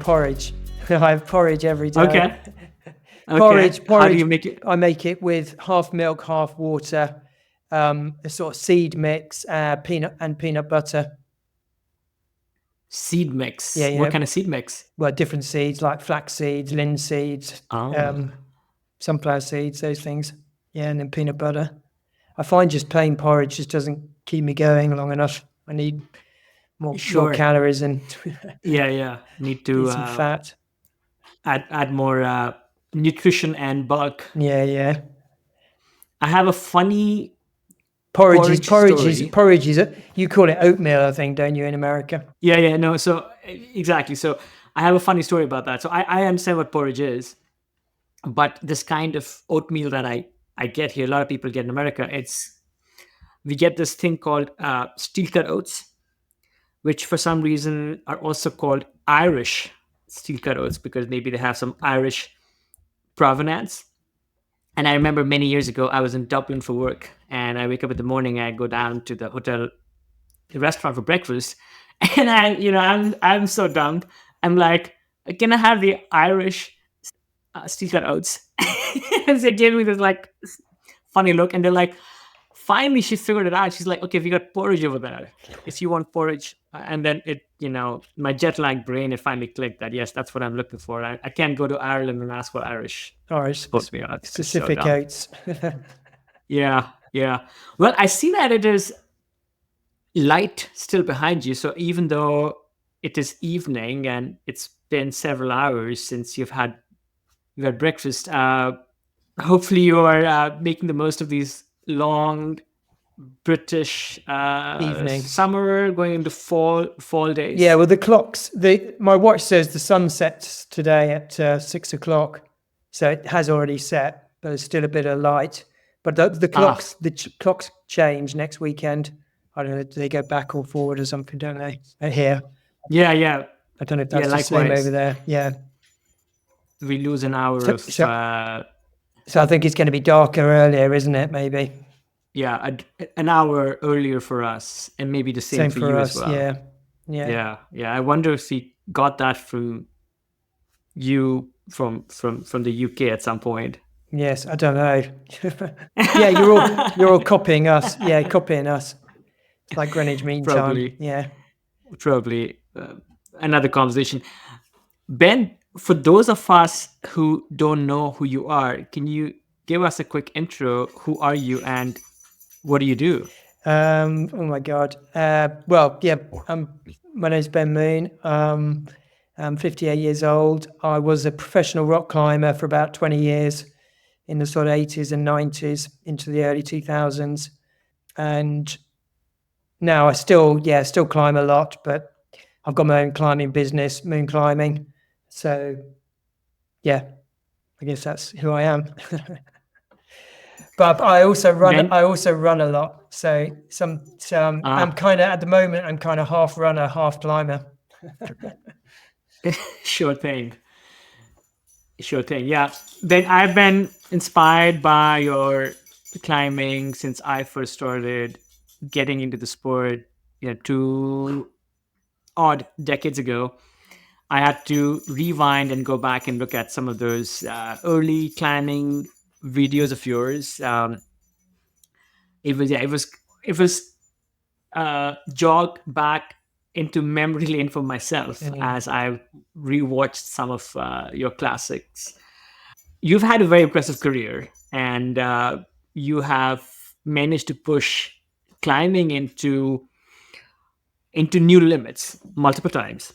Porridge. I have porridge every day. Okay. Porridge. How do you make it? I make it with half milk, half water, a sort of seed mix, peanut butter. Seed mix. Yeah, What kind of seed mix? well, different seeds like flax seeds, linseed seeds, Oh. sunflower seeds, those things. Yeah, and then peanut butter. I find just plain porridge just doesn't keep me going long enough. I need more Sure. calories and Yeah. Need to some fat. add more nutrition and bulk. Yeah. I have a funny Porridge story. is you call it oatmeal, I think, don't you, in America? Yeah. No. So exactly. So I have a funny story about that. So I understand what porridge is, but this kind of oatmeal that I get here, a lot of people get in America. We get this thing called steel cut oats, which for some reason are also called Irish steel cut oats because maybe they have some Irish provenance. And I remember many years ago, I was in Dublin for work, and I wake up in the morning, I go down to the hotel restaurant for breakfast, and I'm so dumb. I'm like, can I have the Irish steel cut oats? And they gave me this like funny look, and they're like, finally she figured it out. She's like, okay, we got porridge over there if you want porridge. And then my jet lag brain, it finally clicked that yes, that's what I'm looking for. I can't go to Ireland and ask for Irish oatmeal. Specific oats. Yeah. Well, I see that it is light still behind you, so even though it is evening and it's been several hours since you've had breakfast, hopefully you are making the most of these long British Evening summer going into fall days. Yeah, well, my watch says the sun sets today at 6:00, so it has already set, but there's still a bit of light. But the clocks change next weekend. I don't know, do they go back or forward or something, don't they? Here. Yeah. I don't know if that's the same over there. Yeah. We lose an hour So I think it's going to be darker earlier, isn't it? Maybe. Yeah, an hour earlier for us, and maybe the same for you us, as well. Yeah. I wonder if we got that from you from the UK at some point. Yes, I don't know. Yeah, you're all copying us. Yeah, copying us. It's like Greenwich Mean Time. Yeah. Probably another conversation. Ben, for those of us who don't know who you are, can you give us a quick intro? Who are you and what do you do? Oh my God. Well, yeah, my name's Ben Moon. I'm 58 years old. I was a professional rock climber for about 20 years in the sort of 80s and 90s into the early 2000s. And now I still climb a lot, but I've got my own climbing business, Moon Climbing. So yeah, I guess that's who I am. But I also run a lot. So I'm kind of, at the moment, I'm kind of half runner, half climber. Sure thing. Yeah. Then I've been inspired by your climbing since I first started getting into the sport, 2 odd decades ago. I had to rewind and go back and look at some of those early climbing videos of yours. It was jogged back into memory lane for myself as I rewatched some of your classics. You've had a very impressive career, and you have managed to push climbing into new limits multiple times.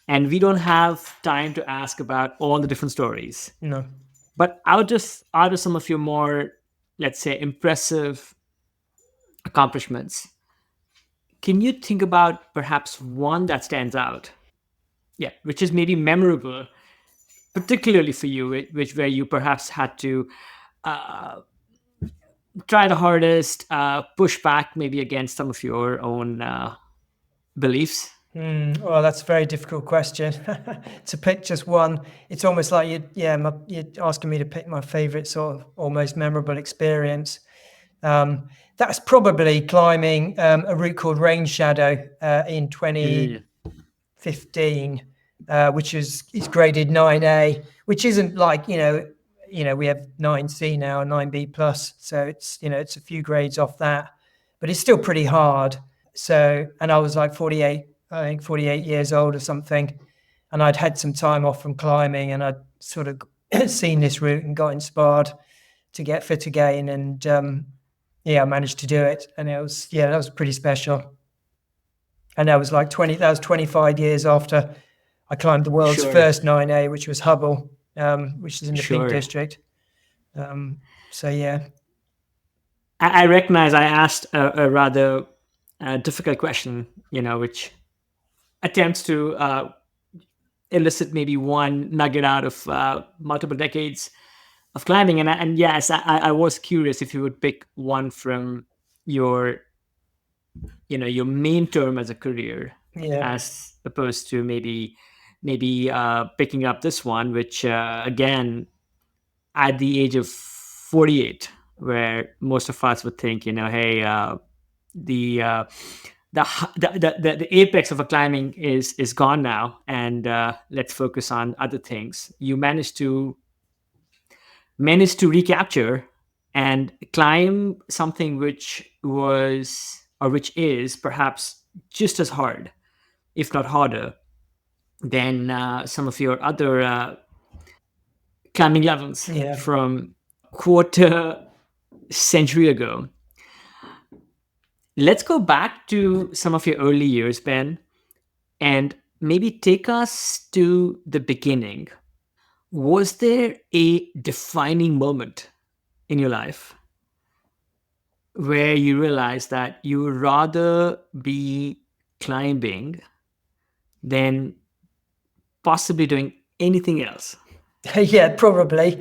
And we don't have time to ask about all the different stories. No. But out of some of your more, let's say, impressive accomplishments, can you think about perhaps one that stands out? Yeah, which is maybe memorable, particularly for you, where you perhaps had to try the hardest, push back maybe against some of your own beliefs. Well, that's a very difficult question. To pick just one, it's almost like you're asking me to pick my favorite sort of almost memorable experience. That's probably climbing a route called Rain Shadow in 2015. which is graded 9A, which isn't like we have 9C now, 9B plus, so it's a few grades off that, but it's still pretty hard. So, and I was like 48, I think 48 years old or something, and I'd had some time off from climbing, and I'd sort of seen this route and got inspired to get fit again, and I managed to do it, and that was pretty special. And that was like 25 years after I climbed the world's Sure, first 9A, which was Hubble, which is in the Peak sure. District. So yeah, I recognize I asked a rather difficult question, which attempts to elicit maybe one nugget out of multiple decades of climbing. And yes, I was curious if you would pick one from your, your main term as a career, yeah, as opposed to maybe picking up this one, which again, at the age of 48, where most of us would think, hey, the the apex of a climbing is gone now, and let's focus on other things. You managed to recapture and climb something which was, or which is perhaps just as hard, if not harder, than some of your other climbing levels yeah. from quarter century ago. Let's go back to some of your early years, Ben, and maybe take us to the beginning. Was there a defining moment in your life where you realized that you would rather be climbing than possibly doing anything else? Yeah, probably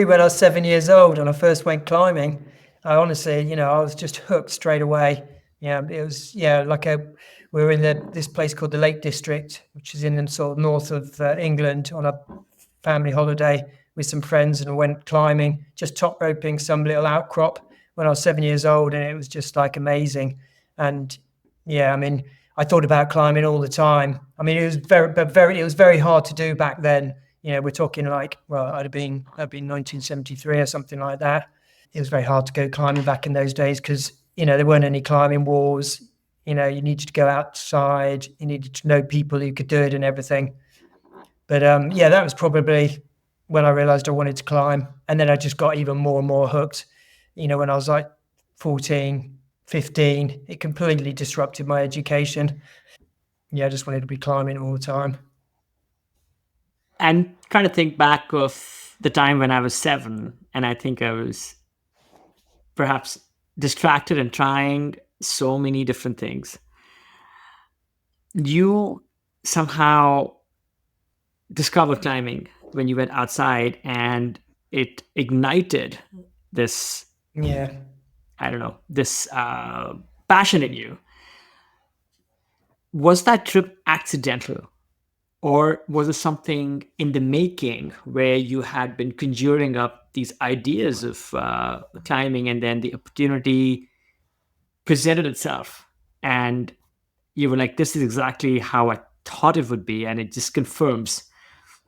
when I was 7 years old and I first went climbing. I honestly, I was just hooked straight away. Yeah, it was we were in this place called the Lake District, which is in the sort of north of England, on a family holiday with some friends, and went climbing, just top roping some little outcrop when I was 7 years old, and it was just like amazing. And yeah, I mean, I thought about climbing all the time. I mean, it was very hard to do back then. We're talking like, well, that'd been 1973 or something like that. It was very hard to go climbing back in those days because there weren't any climbing walls. You needed to go outside. You needed to know people who could do it and everything. But that was probably when I realized I wanted to climb, and then I just got even more and more hooked. When I was like 14, 15, it completely disrupted my education. Yeah, I just wanted to be climbing all the time. And kind of think back of the time when I was 7, and I think I was perhaps distracted and trying so many different things. You somehow discovered climbing when you went outside, and it ignited this, Yeah. I don't know, this passion in you. Was that trip accidental, or was it something in the making where you had been conjuring up these ideas of climbing, and then the opportunity presented itself, and you were like, this is exactly how I thought it would be, and it just confirms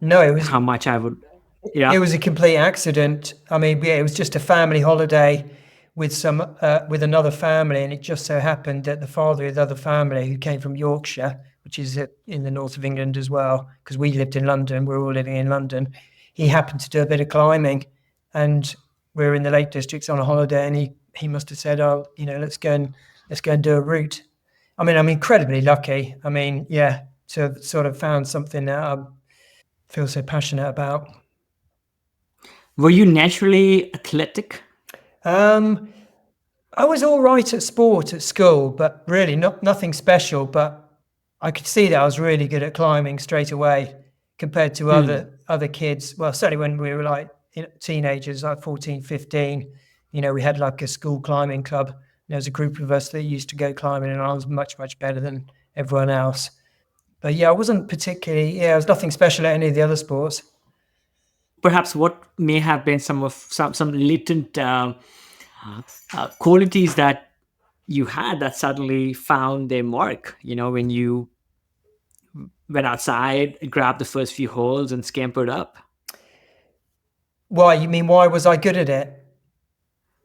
No, how much I would. it Yeah. was a complete accident. I mean, yeah, it was just a family holiday with another family, and it just so happened that the father of the other family, who came from Yorkshire, which is in the north of England as well, because we lived in London, we were all living in London. He happened to do a bit of climbing, and we were in the Lake Districts on a holiday, and he must have said, "Oh, let's go and do a route." I mean, I'm incredibly lucky. I mean, yeah, to have sort of found something that I feel so passionate about. Were you naturally athletic? Um, I was all right at sport at school, but really nothing special. But I could see that I was really good at climbing straight away compared to Hmm. other kids. Well, certainly when we were like teenagers, like 14, 15, we had like a school climbing club. There was a group of us that used to go climbing, and I was much, much better than everyone else. But yeah, I wasn't particularly, yeah, I was nothing special at any of the other sports. Perhaps what may have been some latent qualities that you had that suddenly found their mark, when you went outside, grabbed the first few holes, and scampered up? Why? You mean why was I good at it?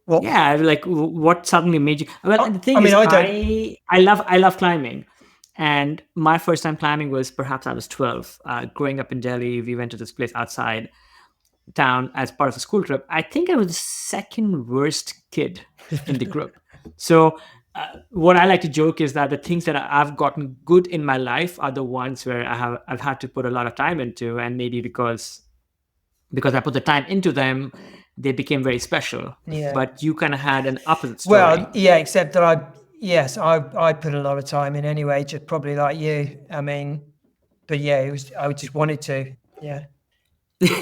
Well, Yeah, like what suddenly made you? Well, the I thing mean, is, I don't. I love climbing, and my first time climbing was perhaps I was 12. Growing up in Delhi, we went to this place outside town as part of a school trip. I think I was the second worst kid in the group. So, what I like to joke is that the things that I've gotten good in my life are the ones where I've had to put a lot of time into, and maybe because I put the time into them, they became very special. Yeah. But you kind of had an opposite Well, story. yeah, except that I put a lot of time in anyway, just probably like you. I mean, but yeah, I just wanted to. Yeah,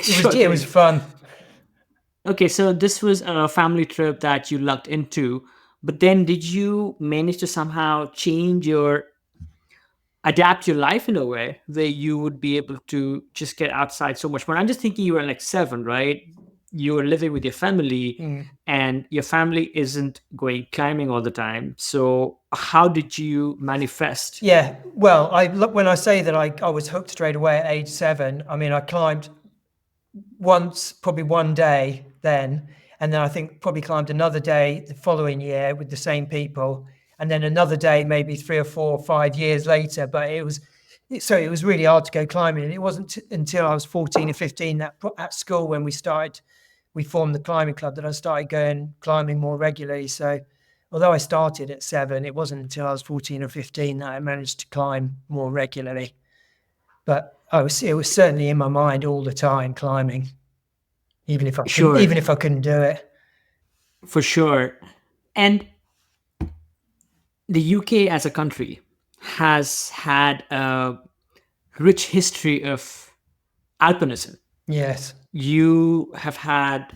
Sure it was thing. fun. Okay, so this was a family trip that you lucked into, but then did you manage to somehow adapt your life in a way where you would be able to just get outside so much more? I'm just thinking you were like 7, right? You were living with your family, Mm. and your family isn't going climbing all the time. So how did you manifest? Yeah, well, I look when I say that I was hooked straight away at age 7. I mean, I climbed once, probably one day then, and then I think probably climbed another day the following year with the same people, and then another day maybe 3 or 4 or 5 years later. But it was really hard to go climbing, and it wasn't until I was 14 or 15 that at school when we formed the climbing club that I started going climbing more regularly. So although I started at 7, it wasn't until I was 14 or 15 that I managed to climb more regularly. But it was certainly in my mind all the time climbing, Sure, even if I couldn't do it. for sure. And the UK as a country has had a rich history of alpinism. Yes. You have had,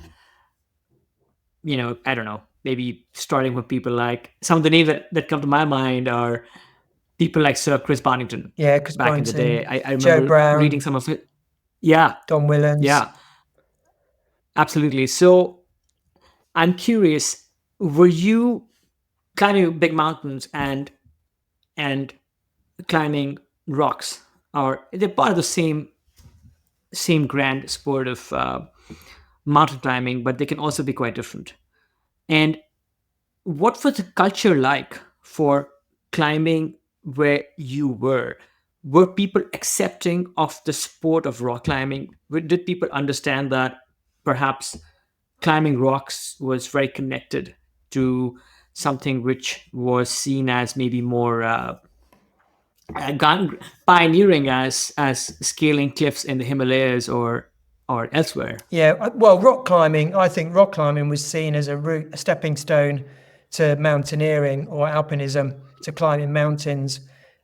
I don't know, maybe starting with people like some of the names that come to my mind are people like Sir Chris Barnington Yeah, Chris back in the day. Bonington, I Joe remember reading Brown, some of it. Yeah, Don Willens. yeah, absolutely. So I'm curious, were you climbing big mountains and climbing rocks, or they're part of the same grand sport of mountain climbing, but they can also be quite different. And what was the culture like for climbing where you were? Were people accepting of the sport of rock climbing? Did people understand that perhaps climbing rocks was very connected to something which was seen as maybe more pioneering as scaling cliffs in the Himalayas or elsewhere? Yeah, well, rock climbing, I think rock climbing was seen as a stepping stone to mountaineering or alpinism, to climbing mountains.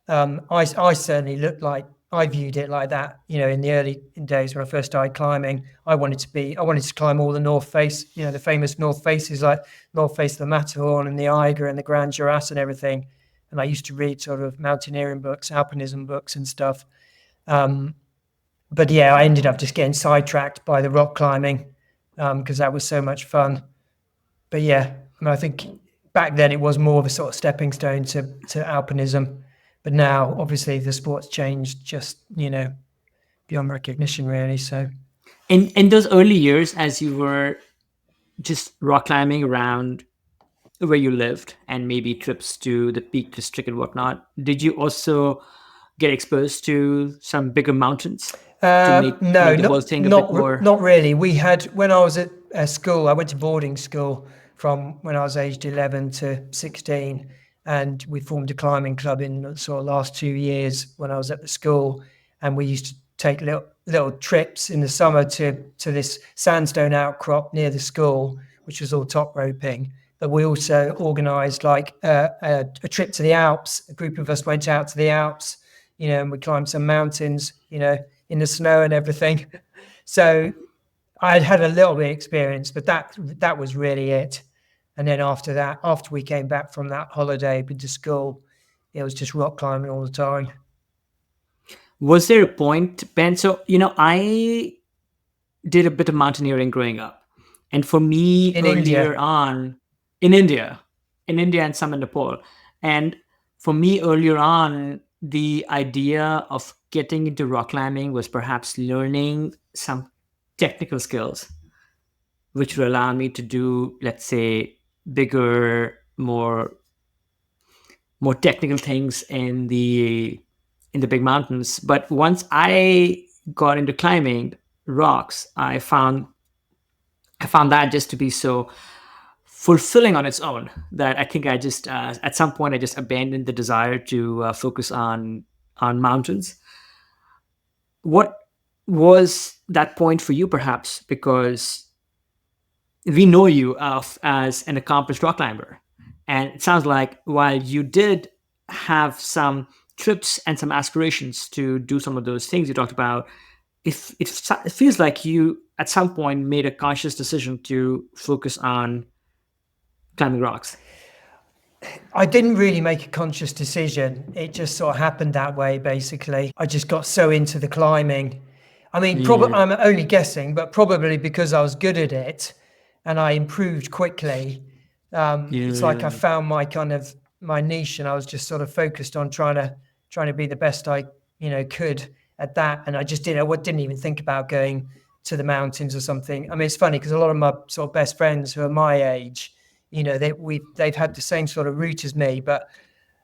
I certainly I viewed it like that. You know, in the early days when I first started climbing, I wanted to climb all the North Face, you know, the famous North Faces like North Face of the Matterhorn and the Eiger and the Grand Jurass and everything. And I used to read sort of mountaineering books, alpinism books and stuff. Um, but yeah, I ended up just getting sidetracked by the rock climbing because that was so much fun. But yeah, I mean, I think back then it was more of a sort of stepping stone to alpinism. But now, obviously, the sport's changed just, you know, beyond recognition, really. So, In those early years, as you were just rock climbing around where you lived and maybe trips to the Peak District and whatnot, did you also get exposed to some bigger mountains to no, make the whole thing a bit more? not really. We had when I was at school. I went to boarding school from when I was aged 11 to 16, and we formed a climbing club in the sort of last 2 years when I was at the school, and we used to take little trips in the summer to this sandstone outcrop near the school, which was all top roping. But we also organised like a trip to the Alps. A group of us went out to the Alps, you know, and we climbed some mountains, you know, in the snow and everything. So I'd had a little bit of experience, but that was really it. And then after that, after we came back from that holiday with the school, it was just rock climbing all the time. Was there a point, Ben? So, I did a bit of mountaineering growing up. And for me, In earlier India, on, in India, and some in Nepal. And for me, earlier on, the idea of getting into rock climbing was perhaps learning some technical skills which will allow me to do, let's say, bigger, more technical things in the big mountains. But once I got into climbing rocks, I found that just to be so fulfilling on its own that I think I just at some point I just abandoned the desire to focus on mountains. What was that point for you, perhaps? Because we know you as an accomplished rock climber, and it sounds like while you did have some trips and some aspirations to do some of those things you talked about, it feels like you at some point made a conscious decision to focus on climbing rocks. I didn't really make a conscious decision. It just sort of happened that way, basically. I just got so into the climbing. I mean, Yeah, I'm only guessing, but probably because I was good at it and I improved quickly. It's like I yeah, found my kind of my niche, and I was just sort of focused on trying to be the best I could at that. And I just didn't even think about going to the mountains or something. I mean, it's funny because a lot of my sort of best friends who are my age, they've had the same sort of route as me, but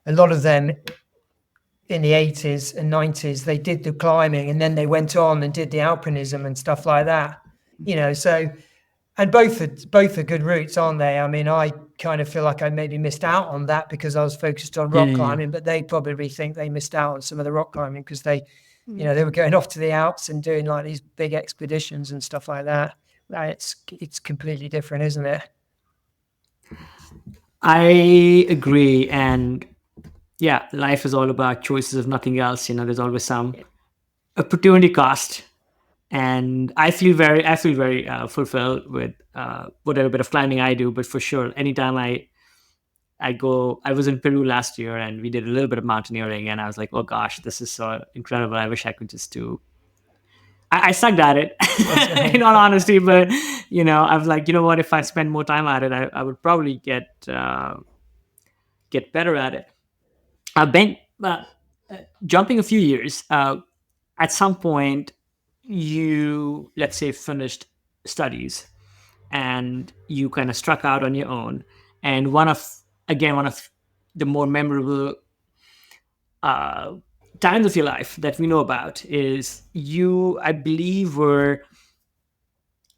a lot of them in the 80s and 90s they did the climbing and then they went on and did the alpinism and stuff like that. So and both are good routes, aren't they? I mean, I kind of feel like I maybe missed out on that because I was focused on rock yeah. climbing, but they probably think they missed out on some of the rock climbing because they were going off to the Alps and doing like these big expeditions and stuff like that. It's completely different, isn't it? I agree, and yeah, life is all about choices, if nothing else. There's always some opportunity cost, and I feel very fulfilled with whatever bit of climbing I do. But for sure, anytime I was in Peru last year, and we did a little bit of mountaineering, and I was like, oh gosh, this is so incredible. I wish I could just do. I sucked at it, in all honesty, but I was like, you know what? If I spend more time at it, I would probably get better at it. Ben, jumping a few years, at some point, you, let's say, finished studies and you kind of struck out on your own. And one of the more memorable uh, times of your life that we know about is you, I believe,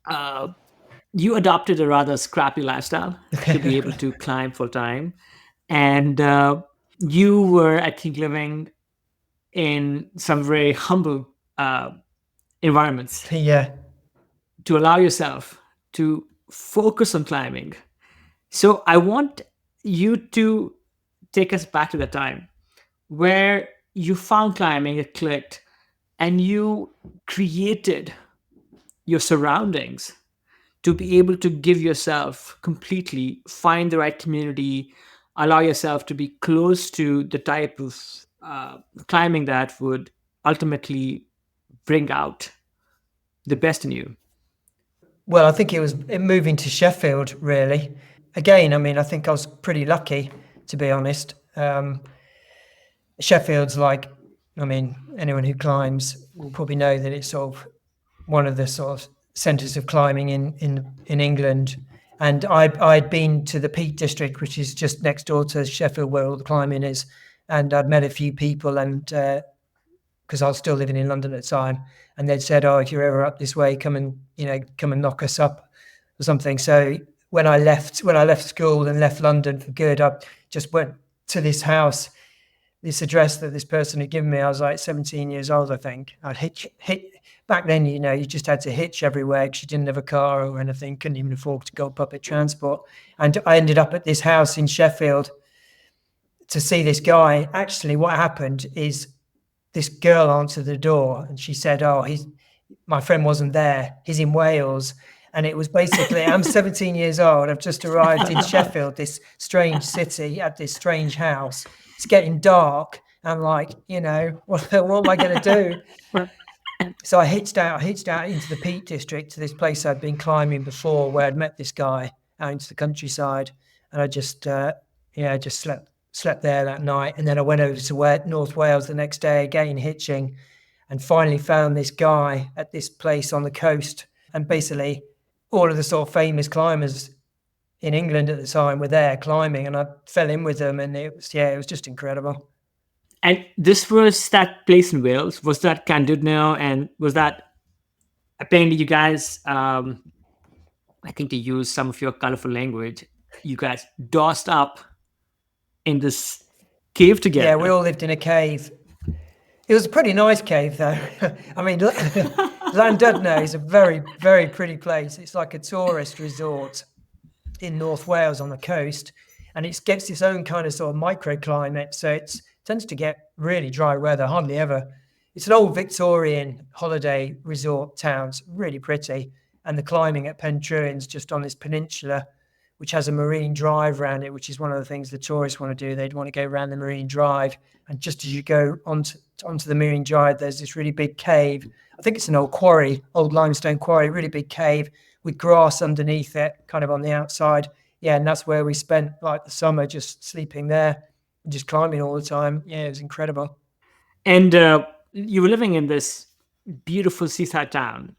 uh, you adopted a rather scrappy lifestyle to be able to climb full time. And you were, I think, living in some very humble environments Yeah. to allow yourself to focus on climbing. So I want you to take us back to the time where you found climbing, it clicked, and you created your surroundings to be able to give yourself completely, find the right community, allow yourself to be close to the type of climbing that would ultimately bring out the best in you. Well, I think it was moving to Sheffield, really. Again, I mean, I think I was pretty lucky, to be honest. Sheffield's like, I mean, anyone who climbs will probably know that it's sort of one of the sort of centres of climbing in England. And I'd been to the Peak District, which is just next door to Sheffield, where all the climbing is. And I'd met a few people, and because I was still living in London at the time, and they'd said, "Oh, if you're ever up this way, come and knock us up or something." So when I left school and left London for good, I just went to this house, this address that this person had given me. I was like 17 years old, I think. I'd hitch back then. You just had to hitch everywhere because you didn't have a car or anything, couldn't even afford to go public transport. And I ended up at this house in Sheffield to see this guy. Actually, what happened is this girl answered the door and she said, "Oh, my friend wasn't there. He's in Wales." And it was basically, I'm 17 years old. I've just arrived in Sheffield, this strange city, at this strange house. It's getting dark. I'm like, what am I going to do? So I hitched out into the Peak District to this place I'd been climbing before, where I'd met this guy out into the countryside. And I just, just slept there that night. And then I went over to North Wales the next day, again hitching. and finally found this guy at this place on the coast. And basically, all of the sort of famous climbers in England at the time were there climbing, and I fell in with them, and it was just incredible. And this was that place in Wales. Was that Candudno? And was that apparently you guys? I think to use some of your colorful language, you guys dossed up in this cave Yeah, we together. all lived in a cave. It was a pretty nice cave, though. I mean, Llandudno is a very, very pretty place. It's like a tourist resort in North Wales on the coast, and it gets its own kind of sort of microclimate. So it tends to get really dry weather, hardly ever. It's an old Victorian holiday resort town. It's really pretty. And the climbing at Pentruins, just on this peninsula, which has a marine drive around it, which is one of the things the tourists want to do. They'd want to go around the marine drive. And just as you go onto the marine drive, there's this really big cave. I think it's an old quarry, old limestone quarry, really big cave with grass underneath it, kind of on the outside. Yeah, and that's where we spent like the summer, just sleeping there, just climbing all the time. Yeah, it was incredible. And you were living in this beautiful seaside town,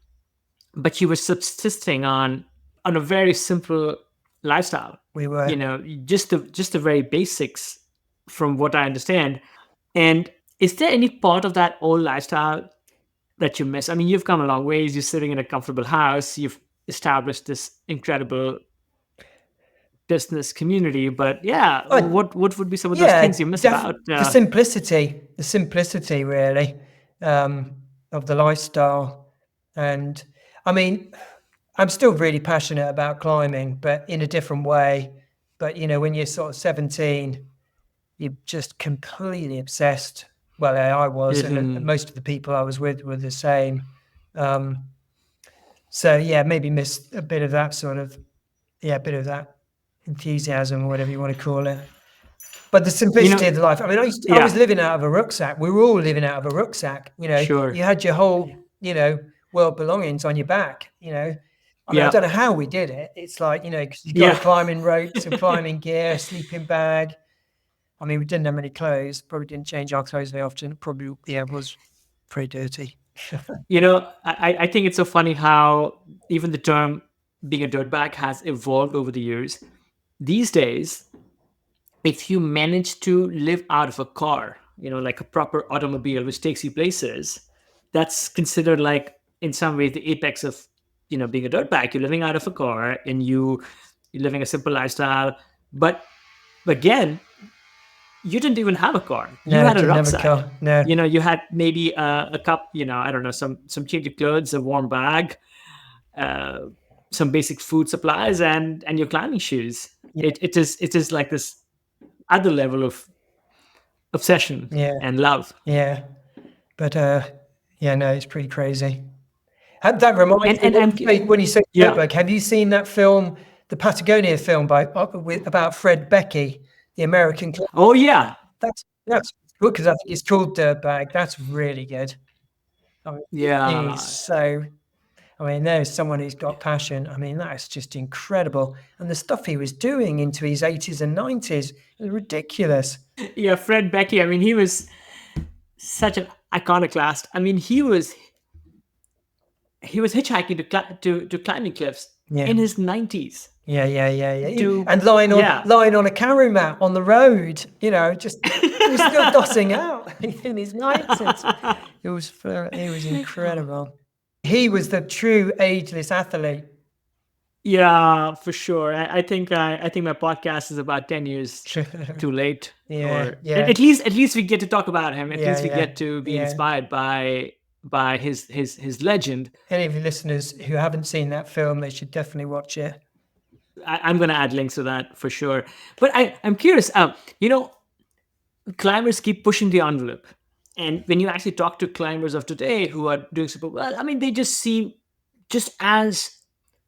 but you were subsisting on a very simple lifestyle. We were. Just the very basics, from what I understand. And is there any part of that old lifestyle that you miss? I mean, you've come a long ways. You're sitting in a comfortable house. You've established this incredible business community. But yeah, what would be some of those things you miss about the simplicity really of the lifestyle? And I mean, I'm still really passionate about climbing, but in a different way. But when you're sort of 17, you're just completely obsessed. Well, I was, and most of the people I was with were the same. So yeah, maybe miss a bit of that a bit of that enthusiasm, or whatever you want to call it. But the simplicity of the life. I mean, I was living out of a rucksack. We were all living out of a rucksack. Sure. You had your whole, world belongings on your back. I mean, I don't know how we did it. It's like, because you got climbing ropes and climbing gear, sleeping bag. I mean, we didn't have any clothes. Probably didn't change our clothes very often. Probably, was pretty dirty. I think it's so funny how even the term being a dirtbag has evolved over the years. These days, if you manage to live out of a car, like a proper automobile which takes you places, that's considered like, in some ways, the apex of being a dirtbag. You're living out of a car and you're living a simple lifestyle. But again, you didn't even have a car. You had a rucksack. No. You had maybe a cup, I don't know, some change of clothes, a warm bag, some basic food supplies, and your climbing shoes. Yeah. It is like this other level of obsession and love. Yeah. But no, it's pretty crazy. That reminds me, when you say dirtbag, have you seen that film, the Patagonia film about Fred Beckey, the American climber? Oh yeah, that's good, because I think it's called Dirtbag. That's really good. I mean, there's someone who's got passion. I mean, that's just incredible. And the stuff he was doing into his 80s and 90s was ridiculous. Yeah, Fred Beckey. I mean, he was such an iconoclast. I mean, he was hitchhiking to climbing cliffs in his 90s. Yeah. And lying on a carry mat on the road, just he was still dossing out in his 90s. It was incredible. He was the true ageless athlete. Yeah, for sure. I think my podcast is about 10 years too late. Yeah. At least we get to talk about him. At least we get to be inspired by his legend. Any of your listeners who haven't seen that film, they should definitely watch it. I'm going to add links to that for sure. But I'm curious. Climbers keep pushing the envelope, and when you actually talk to climbers of today who are doing super well, I mean, they just seem just as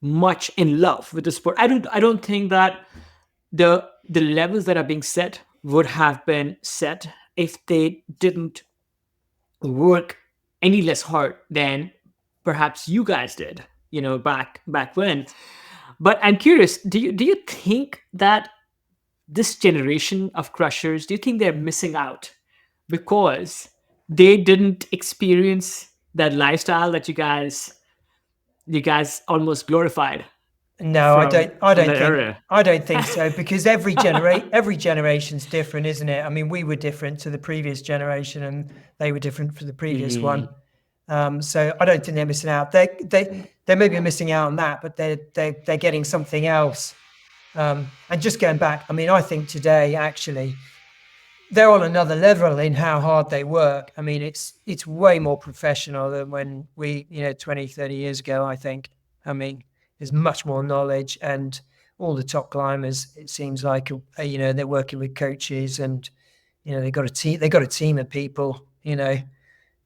much in love with the sport. I don't think that the levels that are being set would have been set if they didn't work any less hard than perhaps you guys did, back when. But I'm curious, do you think that this generation of crushers, do you think they're missing out because they didn't experience that lifestyle that you guys almost glorified No, I from don't. I from don't that think. era. I don't think so because every generation's different, isn't it? I mean, we were different to the previous generation, and they were different from the previous one. Mhm. So I don't think they're missing out. They may be missing out on that, but they're getting something else. And just going back, I mean, I think today actually they're on another level in how hard they work. I mean, it's way more professional than when we, 20, 30 years ago, I think. I mean, there's much more knowledge, and all the top climbers, it seems like, they're working with coaches, and, they got a team of people,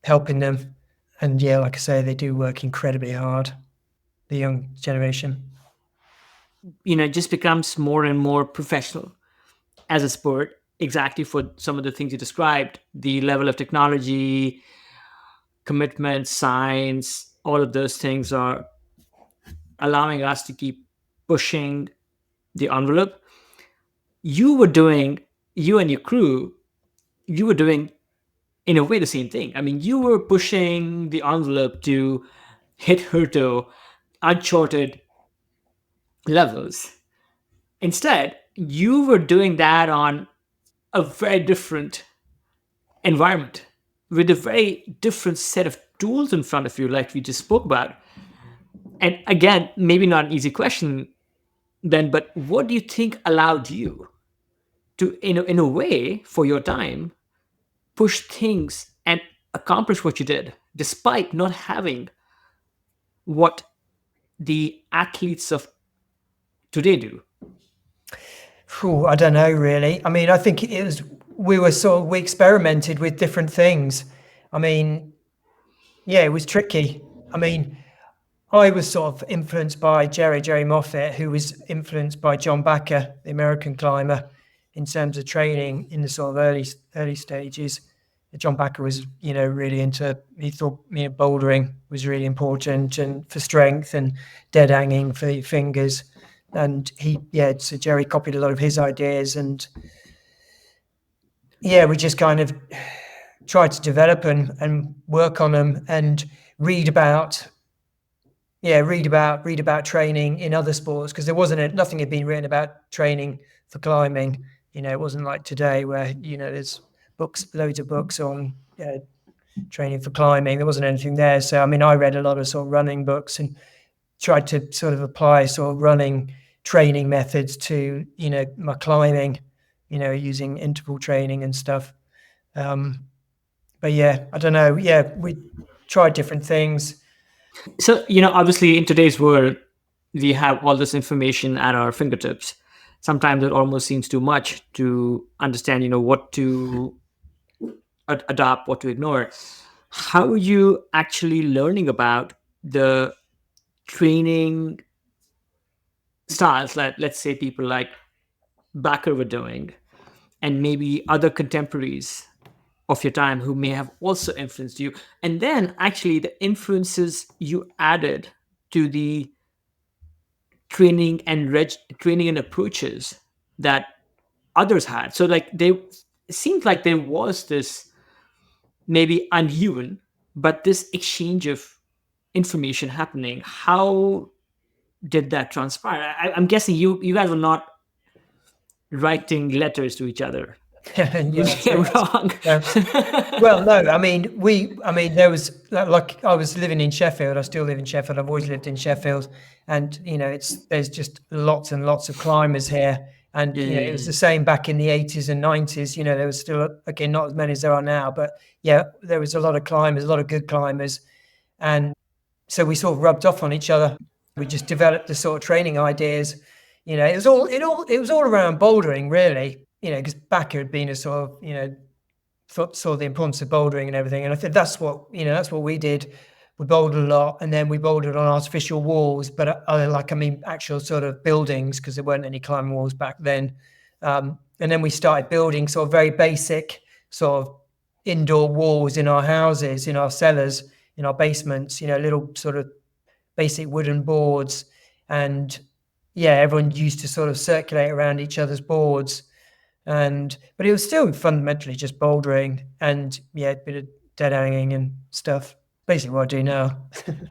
helping them. And yeah, like I say, they do work incredibly hard, the young generation. It just becomes more and more professional as a sport, exactly for some of the things you described, the level of technology, commitment, science, all of those things are allowing us to keep pushing the envelope. You were doing, you and your crew, you were doing in a way the same thing. I mean, you were pushing the envelope to hit Hurto uncharted levels. Instead, you were doing that on a very different environment with a very different set of tools in front of you, like we just spoke about. And again, maybe not an easy question then, but what do you think allowed you to, in a way, for your time, push things and accomplish what you did, despite not having what the athletes of today do? Phew, I don't know really. I mean, I think it was we experimented with different things. I mean, yeah, it was tricky. I mean, I was sort of influenced by Jerry Moffat, who was influenced by John Backer, the American climber, in terms of training in the sort of early stages. John Backer was, really into. He thought bouldering was really important and for strength and dead hanging for your fingers. And so Jerry copied a lot of his ideas, and yeah, we just kind of tried to develop and work on them and read about read about training in other sports, because there wasn't nothing had been written about training for climbing. It wasn't like today where there's loads of books on training for climbing. There wasn't anything there. So I mean, I read a lot of sort of running books and tried to sort of apply sort of running training methods to my climbing, using interval training and stuff. But yeah, I don't know. Yeah, we tried different things. So, obviously, in today's world, we have all this information at our fingertips. Sometimes it almost seems too much to understand, what to adopt, what to ignore. How are you actually learning about the training styles that, let's say, people like Backer were doing, and maybe other contemporaries of your time who may have also influenced you? And then actually the influences you added to the training and approaches that others had. So like they, it seemed like there was this maybe uneven, but this exchange of information happening. How did that transpire? I'm guessing you guys were not writing letters to each other. You Yeah, came wrong. yeah. Well, no, I mean, there was like I was living in Sheffield. I still live in Sheffield. I've always lived in Sheffield, and there's just lots and lots of climbers here. And it was Yeah. the same back in the 80s and 90s. There was still, again, not as many as there are now, but yeah, there was a lot of climbers, a lot of good climbers, and so we sort of rubbed off on each other. We just developed the sort of training ideas. It was all around bouldering, really. Because Backer had been a sort of saw the importance of bouldering and everything. And I think that's what we did. We bouldered a lot, and then we bouldered on artificial walls, but actual sort of buildings, because there weren't any climbing walls back then. And then we started building sort of very basic sort of indoor walls in our houses, in our cellars, in our basements. Little sort of basic wooden boards, and yeah, everyone used to sort of circulate around each other's boards. But it was still fundamentally just bouldering, and yeah, dead hanging and stuff. Basically, what I do now.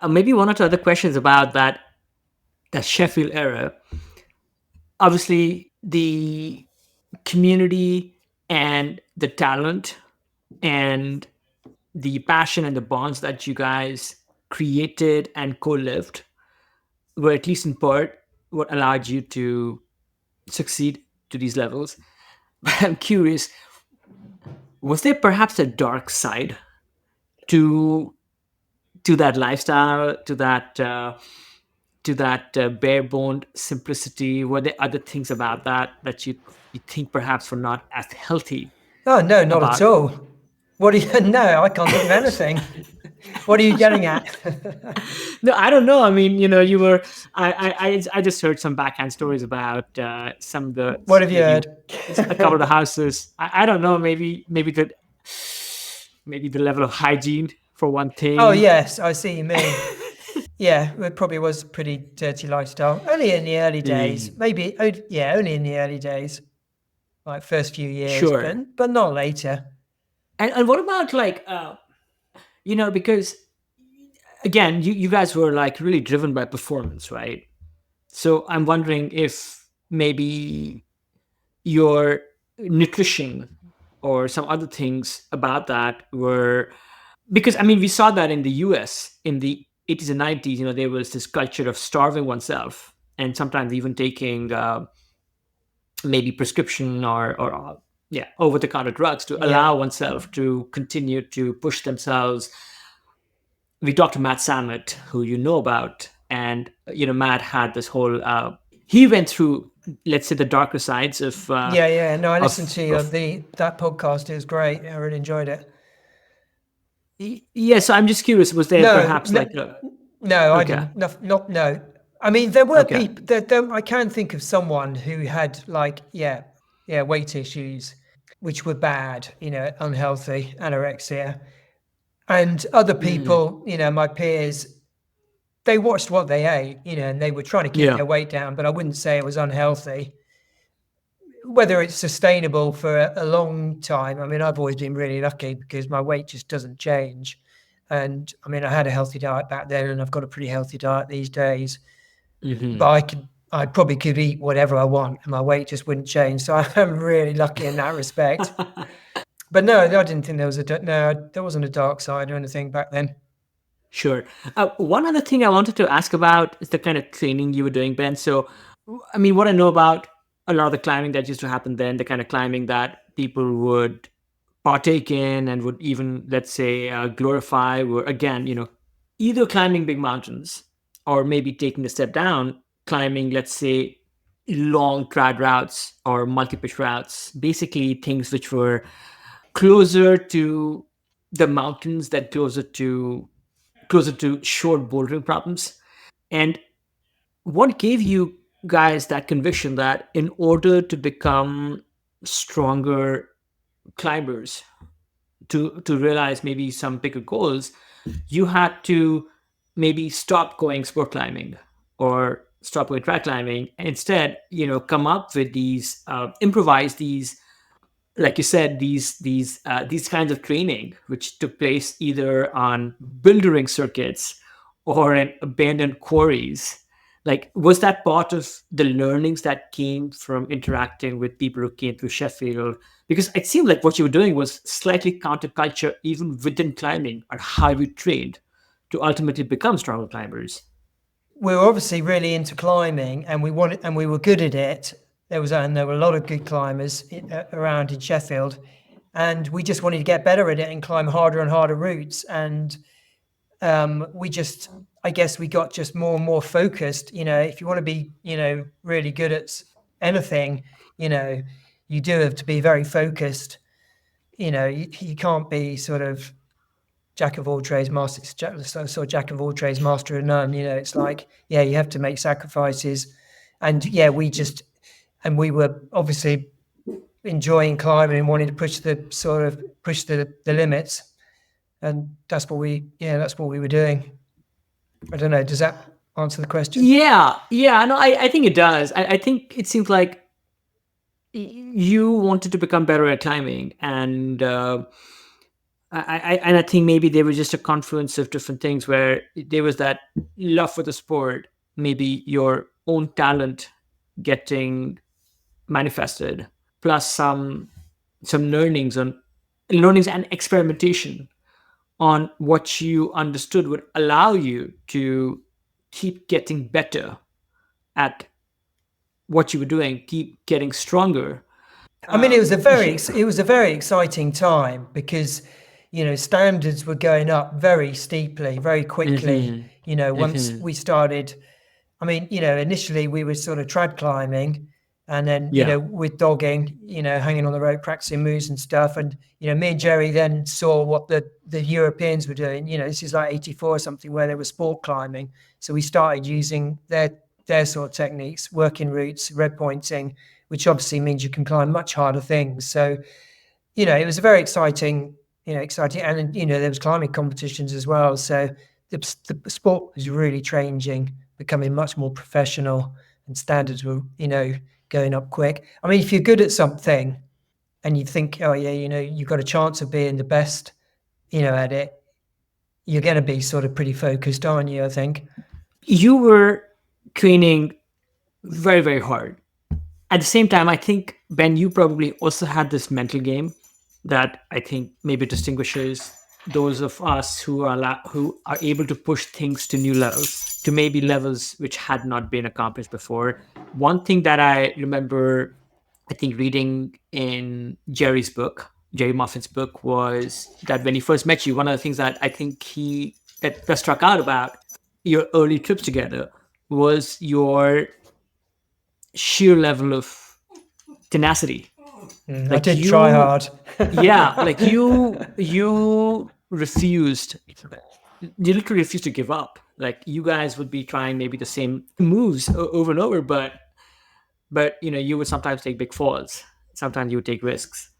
Maybe one or two other questions about that Sheffield era. Obviously, the community and the talent and the passion and the bonds that you guys created and co-lived were, at least in part, what allowed you to succeed to these levels. But I'm curious, was there perhaps a dark side to that lifestyle, to that bare boned simplicity? Were there other things about that you think perhaps were not as healthy Oh no, not at about? all. What do you? No, I can't think of anything. What are you getting at? No, I don't know. I mean, you were. I just heard some backhand stories about some of the What have you maybe heard? a couple of the houses. I don't know. Maybe the level of hygiene for one Oh thing. yes, I see you mean. Yeah, it probably was a pretty dirty lifestyle. Only in the early days, Eh, maybe. Yeah, only in the early days, like first few years, Sure. but not later. And what about like because again, you guys were like really driven by performance, right? So I'm wondering if maybe your nutrition or some other things about that were, because I mean we saw that in the US in the 80s and 90s. There was this culture of starving oneself and sometimes even taking maybe prescription or yeah, over the counter drugs to Yeah, allow oneself to continue to push themselves. We talked to Matt Samet, who you know about, and Matt had this whole. He went through, let's say, the darker sides yeah, yeah. No, I listened of to of. that podcast. It was great. I really enjoyed it. Yeah, so I'm just curious. Was there No, perhaps no, like a no, I okay, didn't. No, not no. I mean, there were okay, people. I can think of someone who had like, yeah, yeah, weight issues, which were bad. Unhealthy, anorexia, and other mm, people. My peers. They watched what they ate. And they were trying to keep yeah, their weight down. But I wouldn't say it was unhealthy. Whether it's sustainable for a long time, I mean, I've always been really lucky because my weight just doesn't change. And I mean, I had a healthy diet back then, and I've got a pretty healthy diet these days. But hmm, I probably could eat whatever I want, and my weight just wouldn't change. So I'm really lucky in that respect. But no, I didn't think there wasn't a dark side or anything back then. sure. One other thing I wanted to ask about is the kind of training you were doing, Ben. So, I mean, what I know about a lot of the climbing that used to happen then, the kind of climbing that people would partake in and would even, let's say, glorify, were again, either climbing big mountains or maybe taking a step down, climbing, let's say, long trad routes or multi-pitch routes, basically things which were closer to the mountains, that closer to short bouldering problems. And what gave you guys that conviction that in order to become stronger climbers, to realize maybe some bigger goals, you had to maybe stop going sport climbing or stop going track climbing, and instead come up with these improvise these, like you said, these kinds of training which took place either on buildering circuits or in abandoned quarries. Like, was that part of the learnings that came from interacting with people who came through Sheffield? Because it seemed like what you were doing was slightly counterculture even within climbing, or how we trained to ultimately become stronger climbers. We were obviously really into climbing, and we were good at it. There were a lot of good climbers around in Sheffield, and we just wanted to get better at it and climb harder and harder routes. And we just, I guess, we got just more and more focused. If you want to be, really good at anything, you know, you do have to be very focused. You can't be sort of jack of all trades, jack of all trades, master of none. It's like, yeah, you have to make sacrifices, and yeah, we were obviously enjoying climbing and wanting to push the limits, and that's what we were doing. I don't know. Does that answer the question? Yeah, yeah, no, I think it does. I think it seems like you wanted to become better at climbing, and And I think maybe they were just a confluence of different things where there was that love for the sport, maybe your own talent getting manifested, plus some learnings and experimentation on what you understood would allow you to keep getting better at what you were doing, keep getting stronger. I mean, Yeah. it was a very exciting time because, standards were going up very steeply, very quickly. Hmm. Once Hmm. we started, I mean, initially we were sort of trad climbing, and then Yeah. with dogging, hanging on the rope, practicing moves and stuff. And me and Jerry then saw what the Europeans were doing. This is like '84 or something, where they were sport climbing. So we started using their sort of techniques, working routes, red pointing, which obviously means you can climb much harder things. So it was a very exciting, and there was climbing competitions as well. So the sport was really changing, becoming much more professional, and standards were going up quick. I mean, if you're good at something and you think, oh yeah, you've got a chance of being the best, at it, you're going to be sort of pretty focused, aren't you? I think. You were training very, very hard. At the same time, I think, Ben, you probably also had this mental game that I think maybe distinguishes those of us who are able to push things to new levels, to maybe levels which had not been accomplished before. One thing that I remember, I think, reading in Jerry Moffin's book, was that when he first met you, one of the things that I think that struck out about your early trips together was your sheer level of tenacity. I Like did try you, hard. yeah, like you refused. You literally refused to give up. Like you guys would be trying maybe the same moves over and over, but you would sometimes take big falls. Sometimes you would take risks,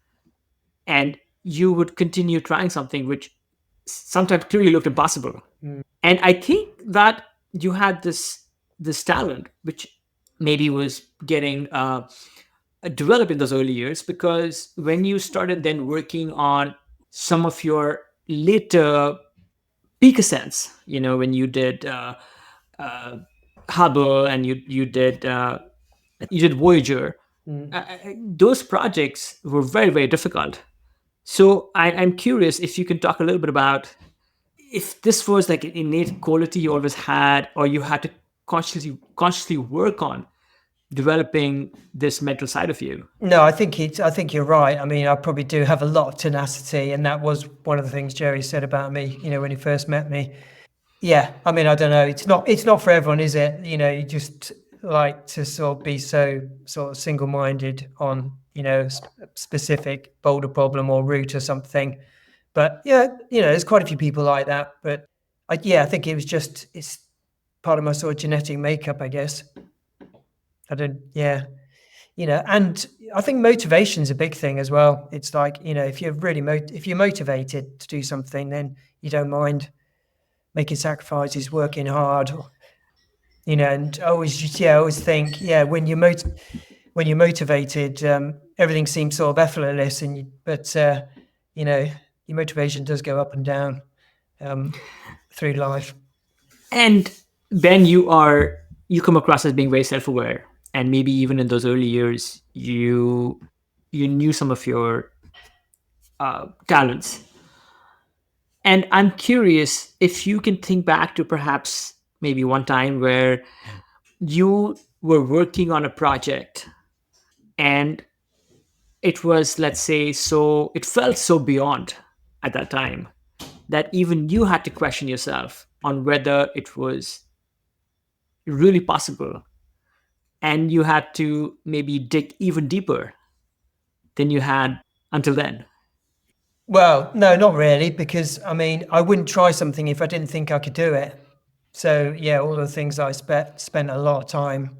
and you would continue trying something which sometimes clearly looked impossible. And I think that you had this talent which maybe was getting developed in those early years, because when you started then working on some of your later peak ascents, when you did uh, Hubble, and you did Voyager, those projects were very, very difficult. So I'm curious if you can talk a little bit about if this was like an innate quality you always had, or you had to consciously work on developing this mental side of you. No, I think you're right. I mean, I probably do have a lot of tenacity, and that was one of the things Jerry said about me, when he first met me. Yeah, I mean, I don't know. It's not for everyone, is it? You just like to sort of be so sort of single-minded on, specific boulder problem or route or something. But yeah, there's quite a few people like that. But I think it's part of my sort of genetic makeup, I guess. I don't, yeah. And I think motivation's a big thing as well. It's like, if you're really if you're motivated to do something, then you don't mind making sacrifices, working hard, and I always think, when when you're motivated, everything seems sort of effortless, but your motivation does go up and down um, through life. And Ben, you come across as being very self-aware, and maybe even in those early years, you knew some of your talents. And I'm curious if you can think back to perhaps maybe one time where you were working on a project, and it was, let's say, so it felt so beyond at that time that even you had to question yourself on whether it was really possible, and you had to maybe dig even deeper than you had until then. Well, no, not really, because I mean, I wouldn't try something if I didn't think I could do it. So yeah, all the things I spent a lot of time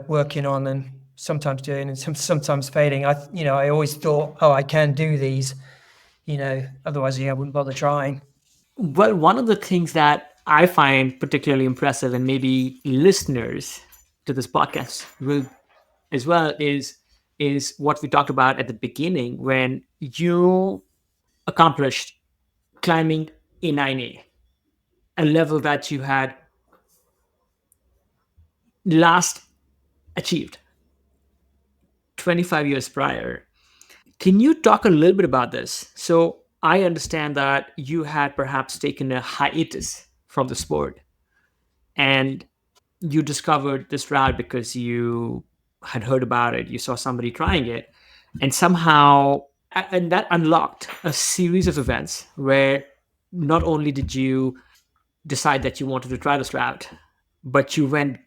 working on, and sometimes doing, and sometimes failing. I always thought, oh, I can do these. Otherwise, I wouldn't bother trying. Well, one of the things that I find particularly impressive, and maybe listeners to this podcast will as well, is what we talked about at the beginning when you accomplished climbing A9A, a level that you had last achieved 25 years prior. Can you talk a little bit about this? So I understand that you had perhaps taken a hiatus from the sport, and you discovered this route because you had heard about it, you saw somebody trying it, and somehow, and that unlocked a series of events where not only did you decide that you wanted to try this route, but you went,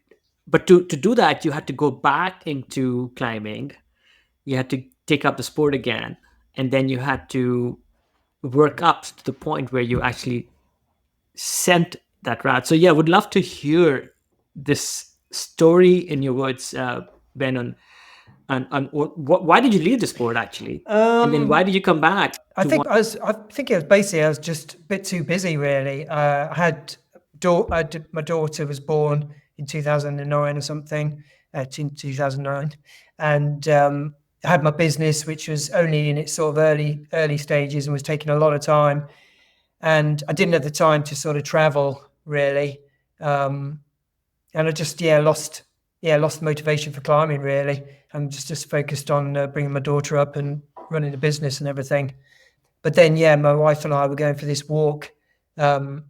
but to do that, you had to go back into climbing, you had to take up the sport again, and then you had to work up to the point where you actually sent that route. So yeah, would love to hear this story in your words, Ben, on why did you leave the sport actually, and then why did you come back I to think want? I was. I think it was basically I was just a bit too busy. Really, I had. My daughter was born in 2009 or something, in 2009, and I had my business, which was only in its sort of early stages and was taking a lot of time. And I didn't have the time to sort of travel really, um, and I just lost motivation for climbing really. I'm just focused on bringing my daughter up and running the business and everything. But then, yeah, my wife and I were going for this walk um,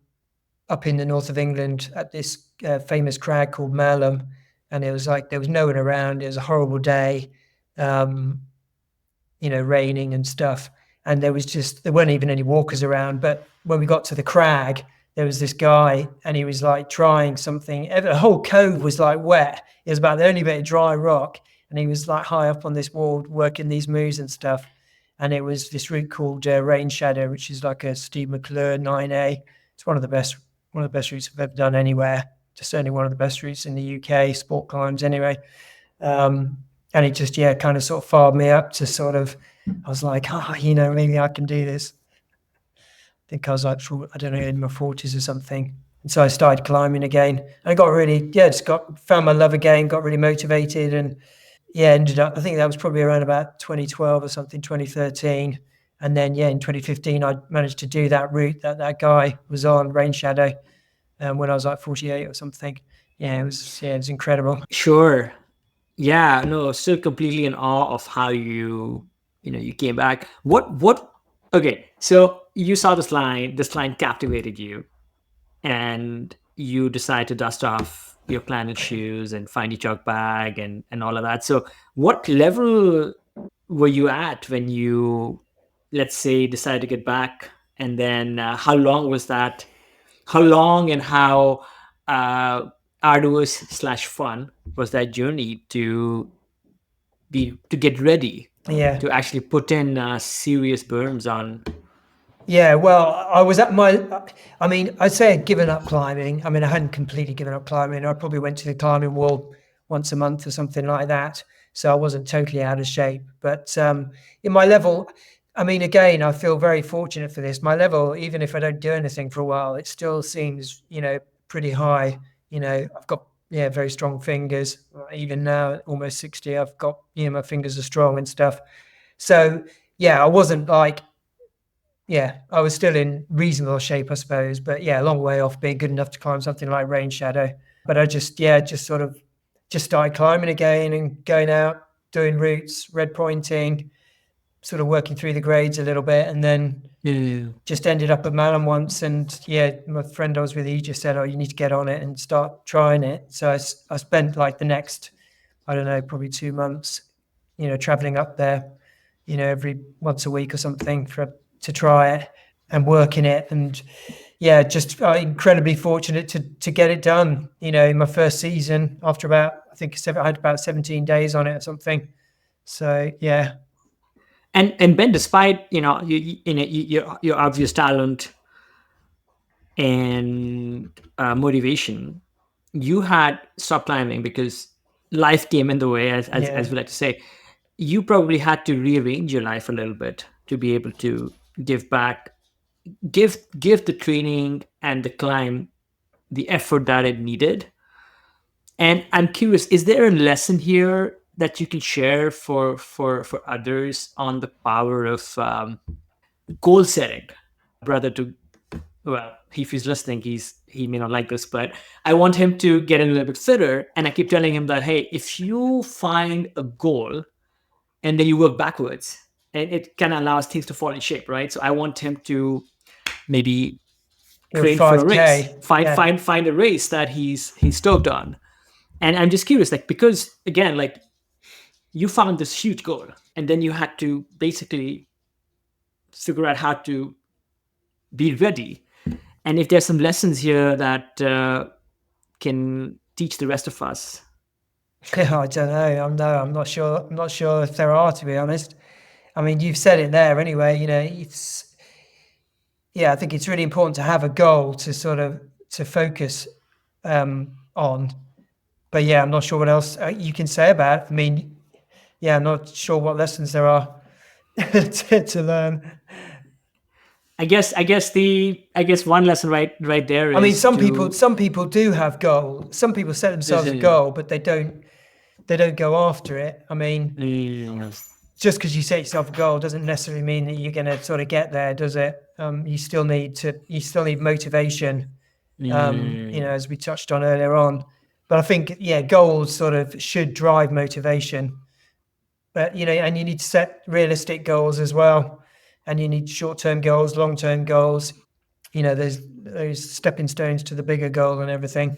up in the north of England at this famous crag called Malham, and it was like there was no one around. It was a horrible day, um, raining and stuff. And there weren't even any walkers around. But when we got to the crag, there was this guy, and he was like trying something. The whole cove was like wet. It was about the only bit of dry rock, and he was like high up on this wall working these moves and stuff. And it was this route called Rain Shadow, which is like a Steve McClure 9A. It's one of the best routes I've ever done anywhere. Just certainly one of the best routes in the UK, sport climbs anyway. Um, and it just, yeah, kind of sort of fired me up to sort of, I was like, maybe I can do this. I think I was like, I don't know, in my 40s or something. And so I started climbing again. And I got really, yeah, found my love again, got really motivated. And yeah, ended up, I think that was probably around about 2012 or something, 2013. And then, yeah, in 2015, I managed to do that route that guy was on, Rain Shadow, when I was like 48 or something. Yeah, it was incredible. Sure. Yeah, no, still completely in awe of how you came back. What Okay, so you saw this line captivated you, and you decide to dust off your planet shoes and find your chalk bag and all of that. So what level were you at when you, let's say, decided to get back, and then how long was that, how long and how uh, arduous slash fun was that journey to get ready Yeah. to actually put in serious burns on? Yeah, well, I was at my, I mean, I'd say I'd given up climbing. I mean, I hadn't completely given up climbing. I probably went to the climbing wall once a month or something like that. So I wasn't totally out of shape. But in my level, I mean, again, I feel very fortunate for this. My level, even if I don't do anything for a while, it still seems, pretty high. I've got, yeah, very strong fingers. Even now, at almost 60, I've got, my fingers are strong and stuff. So, yeah, I wasn't like, yeah, I was still in reasonable shape, I suppose, but yeah, a long way off being good enough to climb something like Rain Shadow. But I just sort of just started climbing again and going out, doing routes, red pointing, sort of working through the grades a little bit, and then Yeah. just ended up at Malham once. And yeah, my friend I was with, he just said, "Oh, you need to get on it and start trying it." So I spent like the next, I don't know, probably 2 months, traveling up there, every once a week or something to try it and work in it. And yeah, just incredibly fortunate to get it done. In my first season, after about I think I had about 17 days on it or something. So yeah, And Ben, despite your obvious talent and motivation, you had stopped climbing because life came in the way, as yeah, we like to say. You probably had to rearrange your life a little bit to be able to give back, give the training and the climb the effort that it needed. And I'm curious, is there a lesson here that you can share for others on the power of goal setting? brother to, well, if he's listening, he may not like this, but I want him to get a little bit fitter. And I keep telling him that, hey, if you find a goal and then you work backwards, and it kind of allows things to fall in shape, right? So I want him to maybe Your train for a race, 5K. find Yeah. find find a race that he's stoked on. And I'm just curious, like, because again, like, you found this huge goal, and then you had to basically figure out how to be ready. And if there's some lessons here that can teach the rest of us. I don't know. I'm not sure. I'm not sure if there are, to be honest. I mean, you've said it there anyway. It's I think it's really important to have a goal to sort of to focus on. But yeah, I'm not sure what else you can say about it. I mean, I'm not sure what lessons there are to learn. I guess one lesson right there is, I mean, some people do have goals. Some people set themselves a goal, but they don't go after it. I mean, just because you set yourself a goal doesn't necessarily mean that you're going to sort of get there, does it? You still need motivation. As we touched on earlier on. But I think goals sort of should drive motivation. But and you need to set realistic goals as well, and you need short-term goals, long-term goals. There's stepping stones to the bigger goal and everything.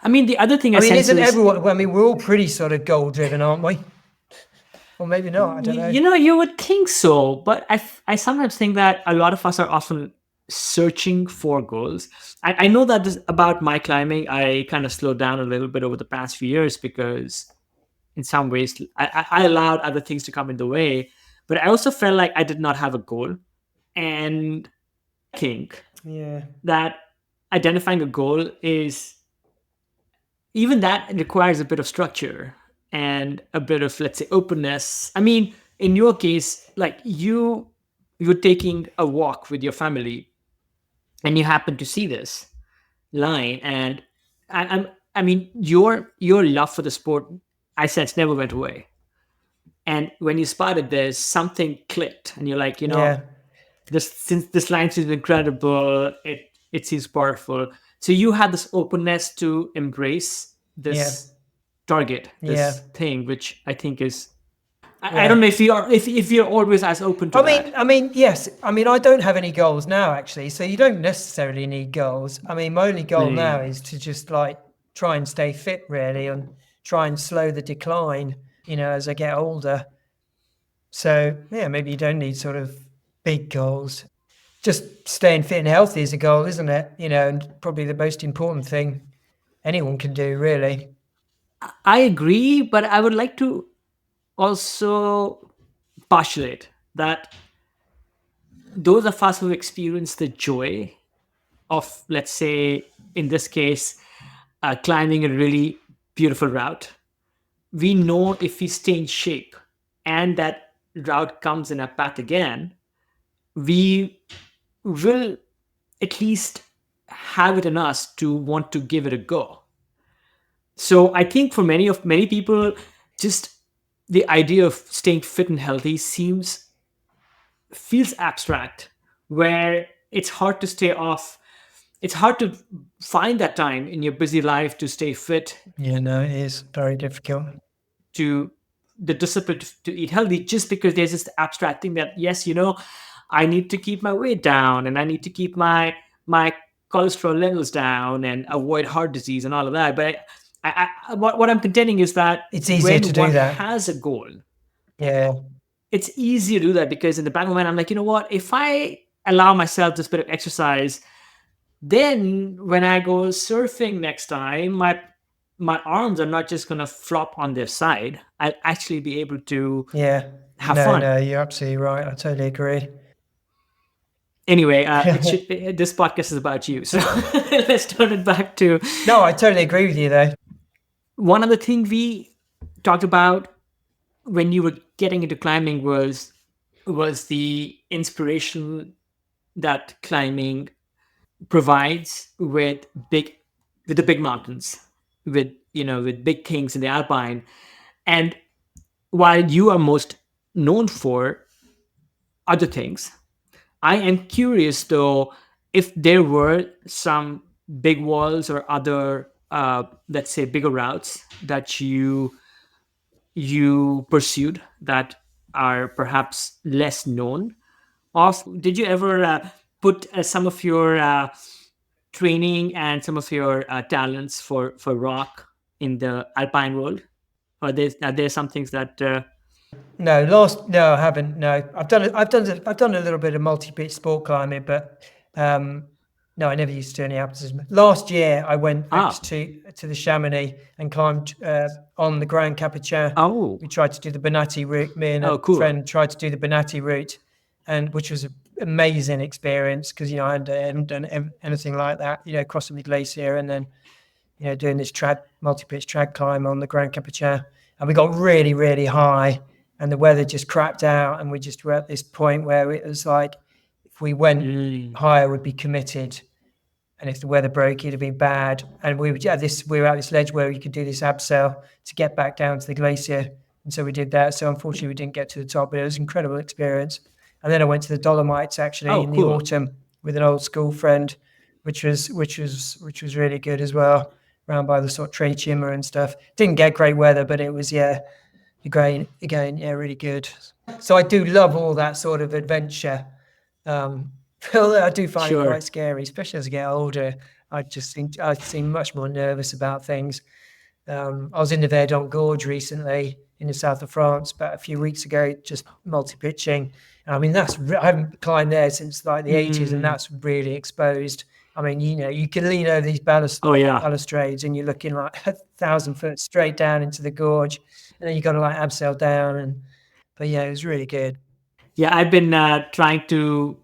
I mean, the other thing I mean, isn't everyone? I mean, we're all pretty sort of goal-driven, aren't we? Or maybe not. I don't know. You would think so, but I sometimes think that a lot of us are often searching for goals. I know that about my climbing. I kind of slowed down a little bit over the past few years because, in some ways, I allowed other things to come in the way. But I also felt like I did not have a goal, and I think that identifying a goal is, even that requires a bit of structure and a bit of, let's say, openness. I mean, in your case, like, you're taking a walk with your family and you happen to see this line, and I mean, your love for the sport, I sense, never went away. And when you spotted this, something clicked, and you're like, this line seems incredible. It seems powerful. So you had this openness to embrace this target, this thing, which I think is. I don't know if you're always as open to that. I mean, yes. I mean, I don't have any goals now, actually. So you don't necessarily need goals. I mean, my only goal now is to just like try and stay fit, really, and try and slow the decline. As I get older. So maybe you don't need sort of big goals. Just staying fit and healthy is a goal, isn't it? And probably the most important thing anyone can do, really. I agree, but I would like to also postulate that those of us who experience the joy of, let's say, in this case, climbing a really beautiful route, we know if we stay in shape and that route comes in our path again, we will at least have it in us to want to give it a go. So I think for many people, just the idea of staying fit and healthy feels abstract, where it's hard to stay off. It's hard to find that time in your busy life to stay fit. Yeah, no, it is very difficult. To the discipline to eat healthy, just because there's this abstract thing that, yes, I need to keep my weight down, and I need to keep my cholesterol levels down and avoid heart disease and all of that. But what I'm contending is that it's easier to do one that. has a goal. Yeah, it's easier to do that, because in the back of my mind, I'm like, what? If I allow myself this bit of exercise, then when I go surfing next time, my arms are not just going to flop on their side. I'll actually be able to have fun. No, you're absolutely right. I totally agree. Anyway, this podcast is about you, so let's turn it back to. No, I totally agree with you, though. One other thing we talked about when you were getting into climbing was the inspiration that climbing provides with the big mountains, with big things in the alpine. And while you are most known for other things, I am curious though if there were some big walls or other, let's say, bigger routes that you pursued that are perhaps less known of. Did you ever put some of your training and some of your talents for rock in the alpine world? Or are there some things that No, I haven't. No, I've done a little bit of multi-pitch sport climbing, but um, no, I never used to do any alpinism. Last year, I went ah to the Chamonix and climbed on the Grand Capuchin. oh We tried to do the Bonatti route. Me and oh a cool. friend tried to do the Bonatti route, and which was an amazing experience because I hadn't done anything like that. Crossing the glacier and then doing this multi-pitch trad climb on the Grand Capuchin, and we got really, really high, and the weather just crapped out, and we just were at this point where it was like, if we went Mm, higher, we'd be committed, and if the weather broke, it'd be bad. And we were at this ledge where you could do this abseil to get back down to the glacier, and so we did that. So unfortunately, we didn't get to the top, but it was an incredible experience. And then I went to the Dolomites actually oh in the cool. autumn with an old school friend, which was really good as well, around by the sort of Tree Chimmer and stuff. Didn't get great weather, but it was, yeah, again, yeah, really good. So I do love all that sort of adventure. Although I do find it Sure. quite scary, especially as I get older. I seem much more nervous about things. I was in the Verdon Gorge recently in the south of France about a few weeks ago, just multi-pitching. I mean, I haven't climbed there since like the 80s, and Mm, that's really exposed. I mean, you can lean over these oh yeah. balustrades, and you're looking like 1,000 foot straight down into the gorge, and then you got to like abseil down. But yeah, it was really good. Yeah, I've been trying to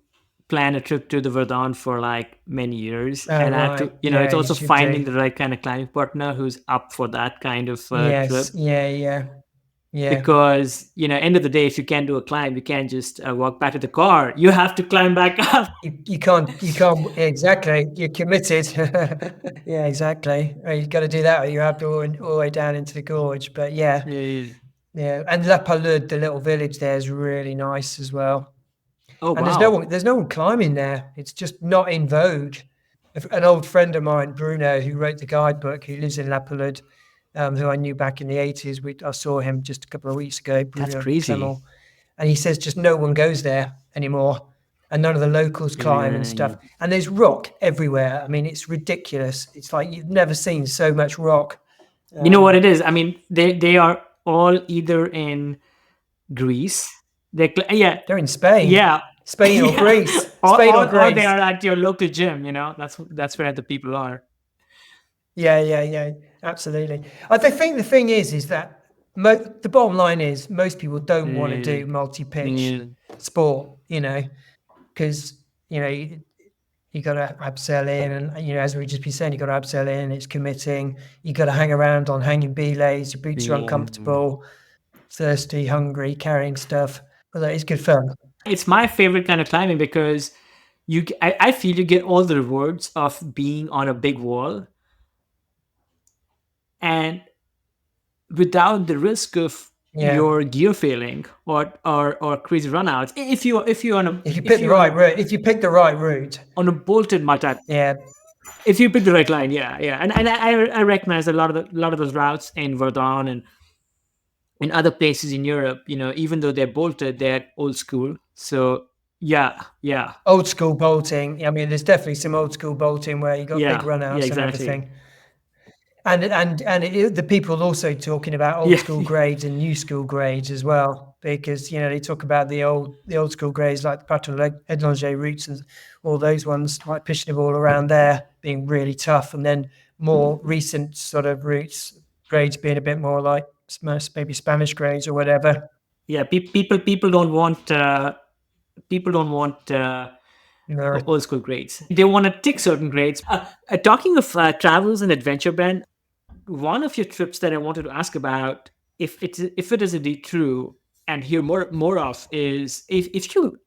plan a trip to the Verdun for like many years, Oh and I have right, to, yeah, it's you also should finding do. the right kind of climbing partner who's up for that kind of Yes, trip. yeah, yeah, yeah. Because end of the day, if you can't do a climb, you can't just walk back to the car. You have to climb back up. You can't exactly. You're committed. Yeah, exactly. You got to do that, or you have to all the way down into the gorge. But yeah, Yeah. yeah. And La Palude, the little village there, is really nice as well. Oh And wow, there's no one climbing there. It's just not in vogue. An old friend of mine, Bruno, who wrote the guidebook, who lives in La Palude, who I knew back in the 80s. I saw him just a couple of weeks ago, that's Bruno crazy. Clement, and he says just no one goes there anymore, and none of the locals climb and Yeah, yeah. stuff. And there's rock everywhere. I mean, it's ridiculous. It's like you've never seen so much rock. You know what Um, it is? I mean, they are all either in Greece. Yeah, they're in Spain, yeah, Spain or yeah. Greece, Spain or Or they Greece. are at your local gym. That's where the people are. Yeah, yeah, yeah, absolutely. I think the thing is that the bottom line is most people don't want to Yeah, do multi-pitch yeah, sport, because you got to abseil in, and as we just been saying, you got to abseil in. It's committing. You got to hang around on hanging belays. Your boots are yeah. uncomfortable, thirsty, hungry, carrying stuff. But it's good fun. It's my favorite kind of climbing because I feel you get all the rewards of being on a big wall and without the risk of Yeah, your gear failing or crazy runouts. If you're on a if you if pick the you're on right a route, if you pick the right route, on a bolted multi, yeah, if you pick the right line, yeah, yeah. And I recognize a lot of those routes in Verdun and in other places in Europe. Even though they're bolted, they're old school. So yeah, yeah, old school bolting. I mean, there's definitely some old school bolting where you got big yeah, yeah, runouts and exactly. everything. The people also talking about old Yeah, school grades and new school grades as well, because they talk about the old school grades like the Patron Edlanger routes and all those ones, like pushing the ball around there being really tough, and then more recent sort of routes grades being a bit more like maybe Spanish grades or whatever. yeah. People don't want You know, old school grades. They want to tick certain grades. Talking of travels and adventure, Ben, one of your trips that I wanted to ask about, if it is indeed true, and hear more of, is if you,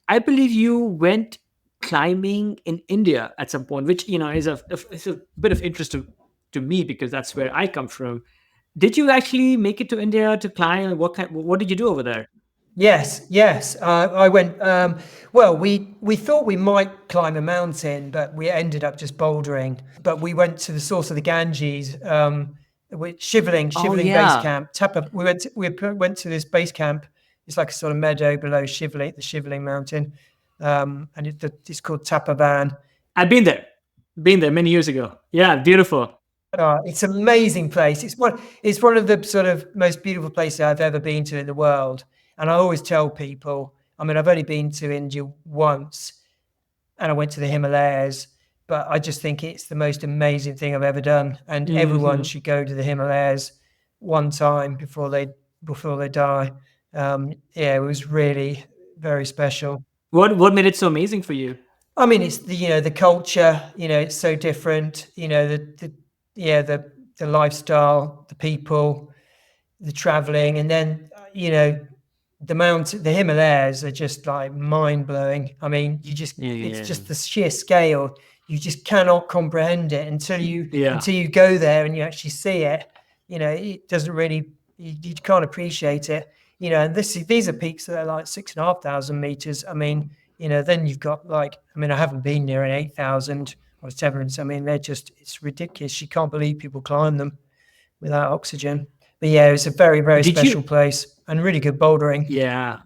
I believe you went climbing in India at some point, which is a bit of interest to me because that's where I come from. Did you actually make it to India to climb? What did you do over there? Yes, yes. I went. Well, we thought we might climb a mountain, but we ended up just bouldering. But we went to the source of the Ganges, Oh Shivling Base yeah, Camp. Tapa. We went to this base camp. It's like a sort of meadow below Shivling, the Shivling Mountain, and it's called Tapavan. I've been there. Been there many years ago. Yeah, beautiful. It's an amazing place. It's one of the sort of most beautiful places I've ever been to in the world. And I always tell people, I mean, I've only been to India once, and I went to the Himalayas, but I just think it's the most amazing thing I've ever done. And everyone Hmm. should go to the Himalayas one time before they die. Yeah, it was really very special. What made it so amazing for you? I mean, it's the culture. It's so different. The lifestyle, the people, the traveling, and then the Himalayas are just like mind blowing. I mean, it's Yeah, just the sheer scale. You just cannot comprehend it until you yeah, until you go there and you actually see it. It doesn't really you can't appreciate it. And these are peaks that are like 6,500 meters. I mean, then you've got like, I mean, I haven't been near an 8,000 or 7. I mean, it's ridiculous. You can't believe people climb them without oxygen. But yeah, it's a very, very did special you? place and really good bouldering. Yeah.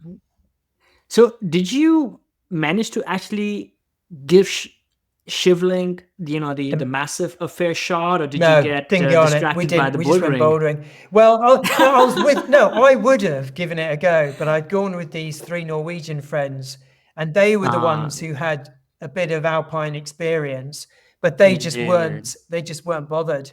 So did you manage to actually give Shivling, the The, massive a fair shot, or did you no, get didn't go on it. We distracted by didn't. the We just went bouldering? bouldering. Well, no, I was with. No, I would have given it a go, but I'd gone with these 3 Norwegian friends, and they were the Ah, ones who had a bit of alpine experience, but they just yeah. weren't. They just weren't bothered.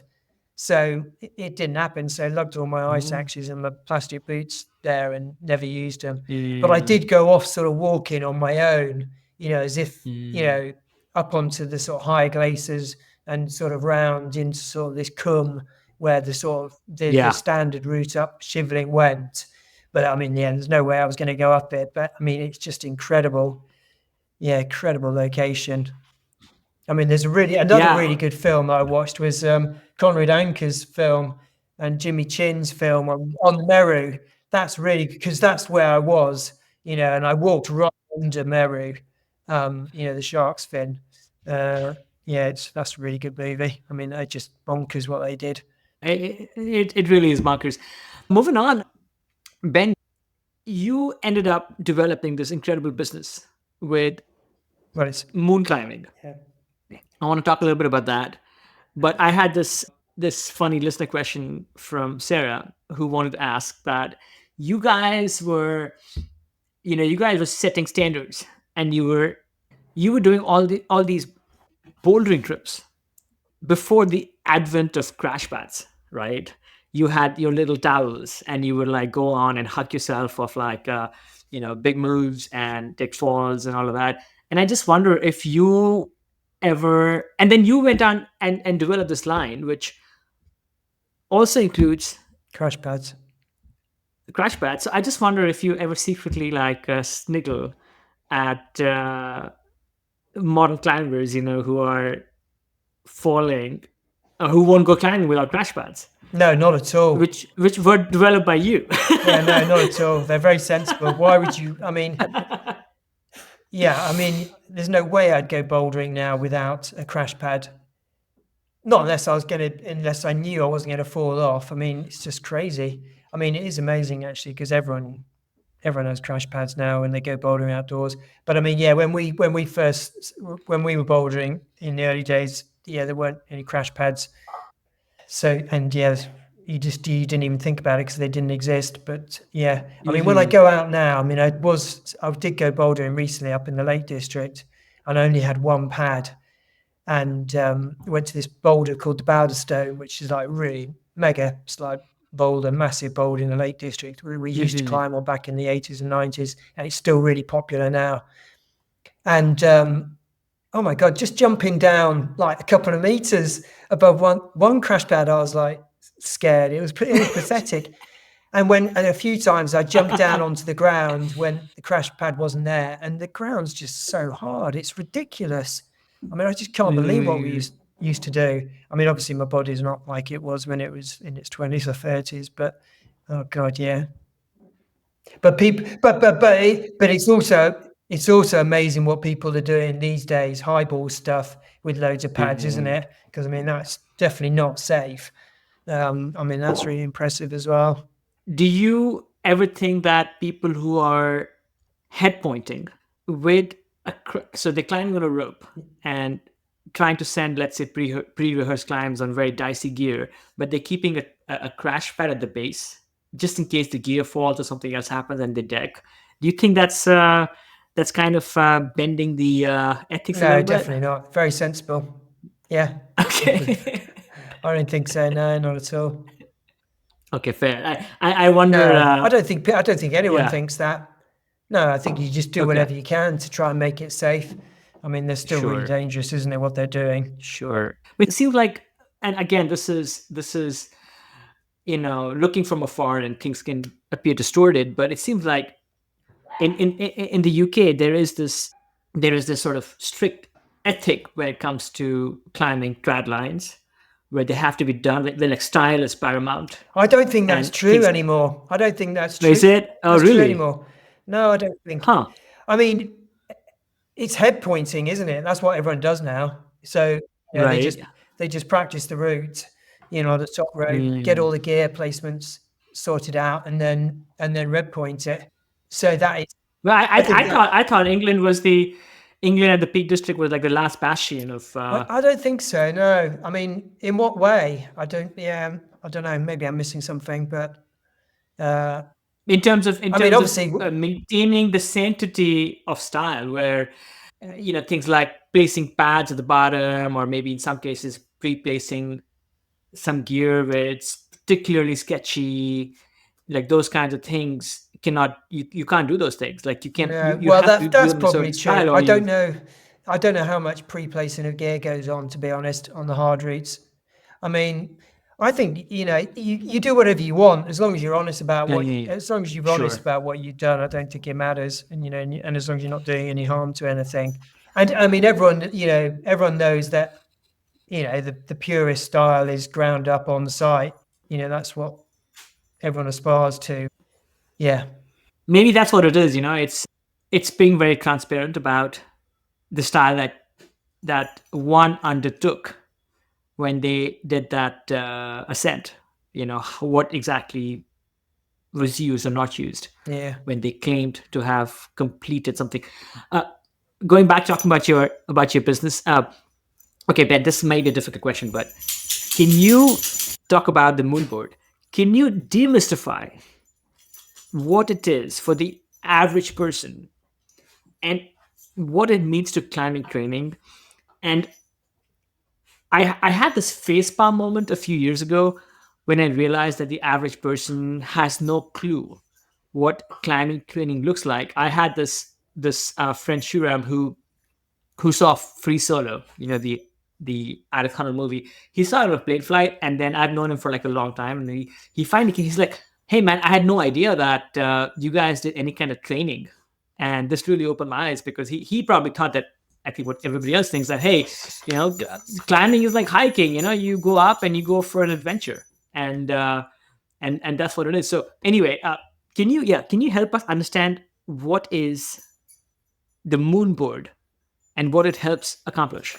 So it didn't happen. So I lugged all my ice Oh, axes and my plastic boots there and never used them. But I yeah. did go off sort of walking on my own, as if, Mm. up onto the sort of high glaciers and sort of round into sort of this cum where the sort of the Yeah. standard route up Shivling went. But I mean, yeah, there's no way I was going to go up it. But I mean, it's just incredible. Yeah, incredible location. I mean, there's another Yeah. really good film that I watched was Conrad Anker's film and Jimmy Chin's film on Meru. That's really because that's where I was, and I walked right under Meru, the shark's fin. Uh, yeah, that's a really good movie. I mean, they just bonkers what they did. It really is markers. Moving on, Ben, you ended up developing this incredible business with Well, it's moon climbing. yeah. I want to talk a little bit about that. But I had this funny listener question from Sarah who wanted to ask that you guys were, you guys were setting standards, and you were doing all these bouldering trips before the advent of crash pads, right? You had your little towels, and you would like go on and hug yourself off like big moves and take falls and all of that. And I just wonder if you ever, and then you went on and developed this line which also includes Crash pads. crash pads. So I just wonder if you ever secretly like sniggle at modern climbers, who are falling, who won't go climbing without crash pads, No, not at all. which were developed by you. Yeah, no, not at all. They're very sensible. Why would you? I mean, yeah, I mean, there's no way I'd go bouldering now without a crash pad. Not unless I knew I wasn't gonna fall off. I mean, it's just crazy. I mean, it is amazing actually because everyone has crash pads now and they go bouldering outdoors. But I mean, yeah, when we were bouldering in the early days, yeah, there weren't any crash pads. So and yeah, you didn't even think about it because they didn't exist. But yeah, I mean, when I Hmm. go out now, I mean, I did go bouldering recently up in the Lake District, and I only had one pad, and went to this boulder called the Bowder Stone, which is like really mega slide boulder, massive boulder in the Lake District. We used to Hmm. climb on back in the 80s and 90s, and it's still really popular now. And oh my god, just jumping down like a couple of meters above one crash pad, I was like scared. It was pathetic. And a few times I jumped down onto the ground when the crash pad wasn't there, and the ground's just so hard. It's ridiculous. I mean, I just can't believe what we used to do. I mean, obviously my body's not like it was when it was in its 20s or 30s, but oh god, yeah. But people, but it's also amazing what people are doing these days. Highball stuff with loads of pads, isn't it? Because I mean that's definitely not safe. I mean that's really impressive as well. Do you ever think that people who are head pointing with so they're climbing on a rope and trying to send, let's say, pre-rehearsed climbs on very dicey gear, but they're keeping a crash pad at the base just in case the gear falls or something else happens and they deck? Do you think that's kind of bending the ethics a No, little bit? definitely not. Very sensible. Yeah, Okay. I don't think so. No, not at all. Okay, fair. I wonder. No, I don't think anyone Yeah. thinks that. No, I think you just do Okay. whatever you can to try and make it safe. I mean, they're still really Sure. dangerous, isn't it? What they're doing. Sure. But it seems like, and again, this is looking from afar and things can appear distorted, but it seems like in the UK there is this sort of strict ethic when it comes to climbing trad lines, where they have to be done like style is paramount I don't think that's and true things. anymore. I don't think that's Is true. it? Oh, That's true really? anymore. No, I don't think. Huh. I mean, it's head pointing, isn't it? That's what everyone does now. So yeah, Right. they just practice the route, the top rope, get Mm. all the gear placements sorted out, and then red point it. So that is, Well, I think that. I thought England at the Peak District was like the last bastion of I don't think so. No, I mean, in what way? I don't. Yeah, I don't know. Maybe I'm missing something, but uh, in terms of I mean, obviously, maintaining the sanctity of style, where things like placing pads at the bottom, or maybe in some cases pre-placing some gear where it's particularly sketchy, like those kinds of things cannot you can't do those things. Like no. you Well, have to do that's them in a probably certain true. style, or I don't you. know. I don't know how much pre-placing of gear goes on, to be honest, on the hard routes. I mean, I think you do whatever you want as long as you're honest about Yeah, yeah, yeah. as long as you're honest Sure. about what you've done. I don't think it matters, and as long as you're not doing any harm to anything. And I mean, everyone knows that the purest style is ground up on the site. That's what everyone aspires to. Yeah, Maybe that's what it is. It's being very transparent about the style that one undertook when they did that ascent. What exactly was used or not used yeah. when they claimed to have completed something. Uh, Going back, talking about your business. Okay, Ben, this may be a difficult question, but can you talk about the MoonBoard? Can you demystify what it is for the average person and what it means to climbing training? And I had this facepalm moment a few years ago when I realized that the average person has no clue what climbing training looks like. I had this friend Shuram who saw Free Solo, the Arif Khan movie. He saw it with Blade Flight, and then I've known him for like a long time, and he finally he's like, "Hey man, I had no idea that you guys did any kind of training," and this really opened my eyes because he probably thought that. I think what everybody else thinks that, hey, climbing is like hiking. You go up and you go for an adventure, and and that's what it is. So anyway, can you help us understand what is the moon board and what it helps accomplish?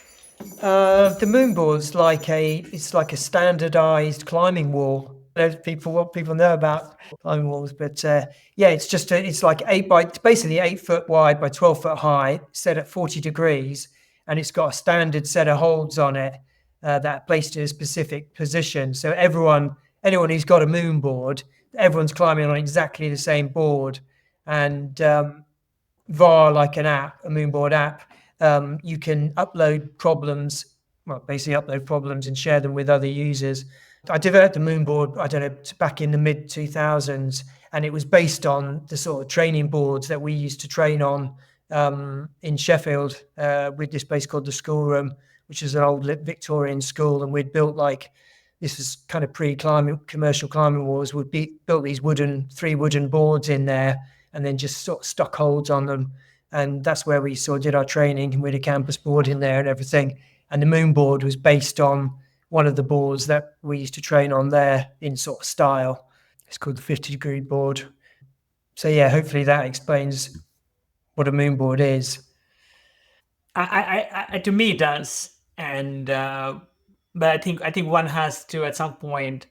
The moonboard's it's like a standardized climbing wall. What people know about climbing walls, but yeah, it's like it's basically 8 foot wide by 12 foot high, set at 40 degrees, and it's got a standard set of holds on it that are placed in a specific position. So anyone who's got a moonboard, everyone's climbing on exactly the same board, and via like a Moonboard app, you can basically upload problems and share them with other users. I developed the Moonboard, I don't know, back in the mid 2000s, and it was based on the sort of training boards that we used to train on in Sheffield with this place called the Schoolroom, which is an old Victorian school, and we'd built this was kind of commercial climbing walls. Built these three wooden boards in there, and then just sort of stuck holds on them. And that's where we sort of did our training with a campus board in there and everything. And the moon board was based on one of the boards that we used to train on there in sort of style. It's called the 50 degree board. So yeah, hopefully that explains what a moonboard is. To me it does, and but I think one has to at some point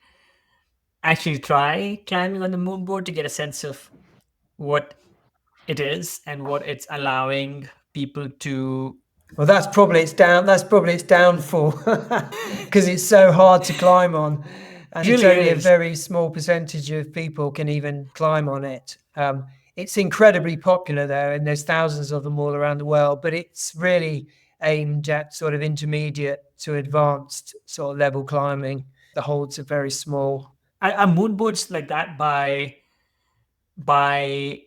actually try climbing on the moon board to get a sense of what it is and what it's allowing people to. Well, that's probably its down. That's probably its downfall, because it's so hard to climb on, and It it's really only a is. very small percentage of people can even climb on it. It's incredibly popular there, and there's thousands of them all around the world. But it's really aimed at sort of intermediate to advanced sort of level climbing. The holds are very small. Are moon boards like that by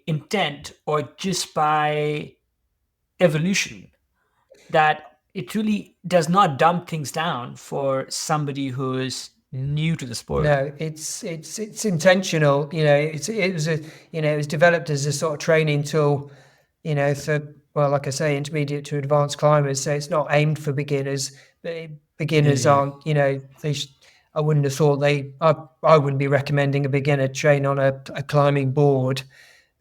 intent or just by evolution? That it really does not dumb things down for somebody who is new to the sport. No, it's intentional. It was a it was developed as a sort of training tool. For, well, like I say, intermediate to advanced climbers. So it's not aimed for beginners. Beginners Yeah. aren't. I wouldn't have thought I wouldn't be recommending a beginner train on a climbing board.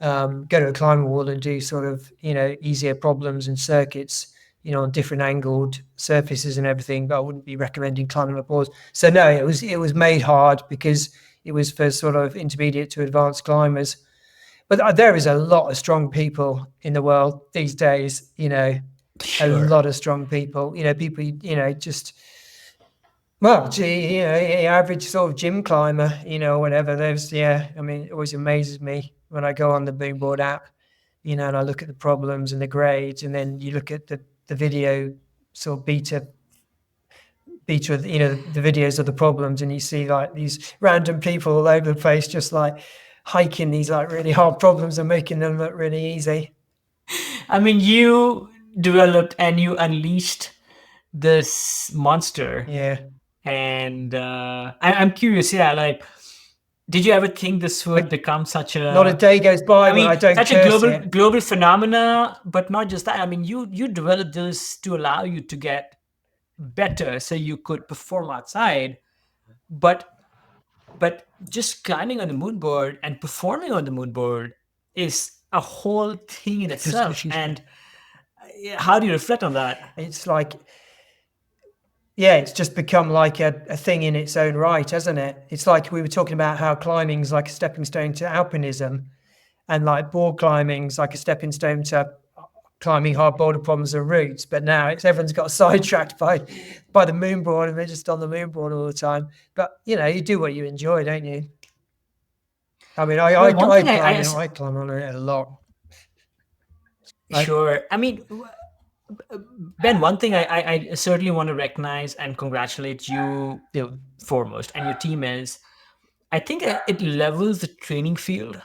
Go to a climbing wall and do sort of easier problems and circuits, on different angled surfaces and everything. But I wouldn't be recommending climbing up boards. So no, it was made hard because it was for sort of intermediate to advanced climbers. But there is a lot of strong people in the world these days. A Sure. lot of strong people. People. Just, well, gee, average sort of gym climber. Whatever. There's, yeah. I mean, it always amazes me when I go on the MoonBoard app. And I look at the problems and the grades, and then you look at the video sort of beta, the videos of the problems, and you see like these random people all over the place, just like hiking these like really hard problems and making them look really easy. I mean, you developed and you unleashed this monster, Yeah. and I'm curious. Yeah, like, did you ever think this would Like, become such not a a? day goes by I when I mean, don't such a curse global it. global phenomena, but not just that. I mean, you developed this to allow you to get better, so you could perform outside. But just climbing on the moon board and performing on the moon board is a whole thing in itself. Excuse me. And how do you reflect on that? It's like, yeah, it's just become like a thing in its own right, hasn't it? It's like we were talking about how climbing's like a stepping stone to alpinism, and like board climbing's like a stepping stone to climbing hard boulder problems and routes. But now everyone's got sidetracked by the moonboard, and they're just on the moonboard all the time. But you do what you enjoy, don't you? I mean, Well, one thing I climb on it a lot. sure. I mean, Ben, one thing I certainly want to recognize and congratulate you foremost and your team is, I think it levels the training field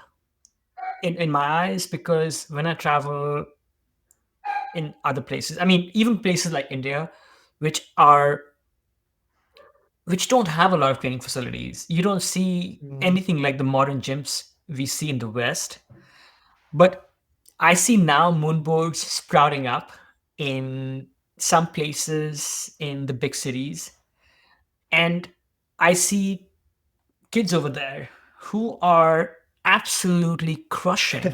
in my eyes, because when I travel in other places, I mean, even places like India, which are which don't have a lot of training facilities, you don't see anything like the modern gyms we see in the West. But I see now moonboards sprouting up in some places in the big cities, and I see kids over there who are absolutely crushing.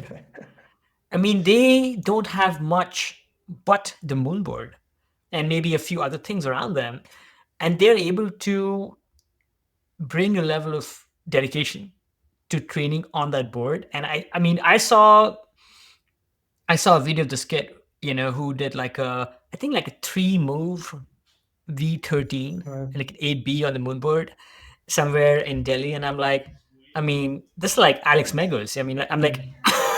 I mean, they don't have much but the moonboard and maybe a few other things around them, and they're able to bring a level of dedication to training on that board. And I mean, I saw a video of this kid, who did like I think like a 3 move V13, like an 8B on the moonboard somewhere in Delhi. And I'm like, I mean, this is like Alex Megos. I mean, I'm like,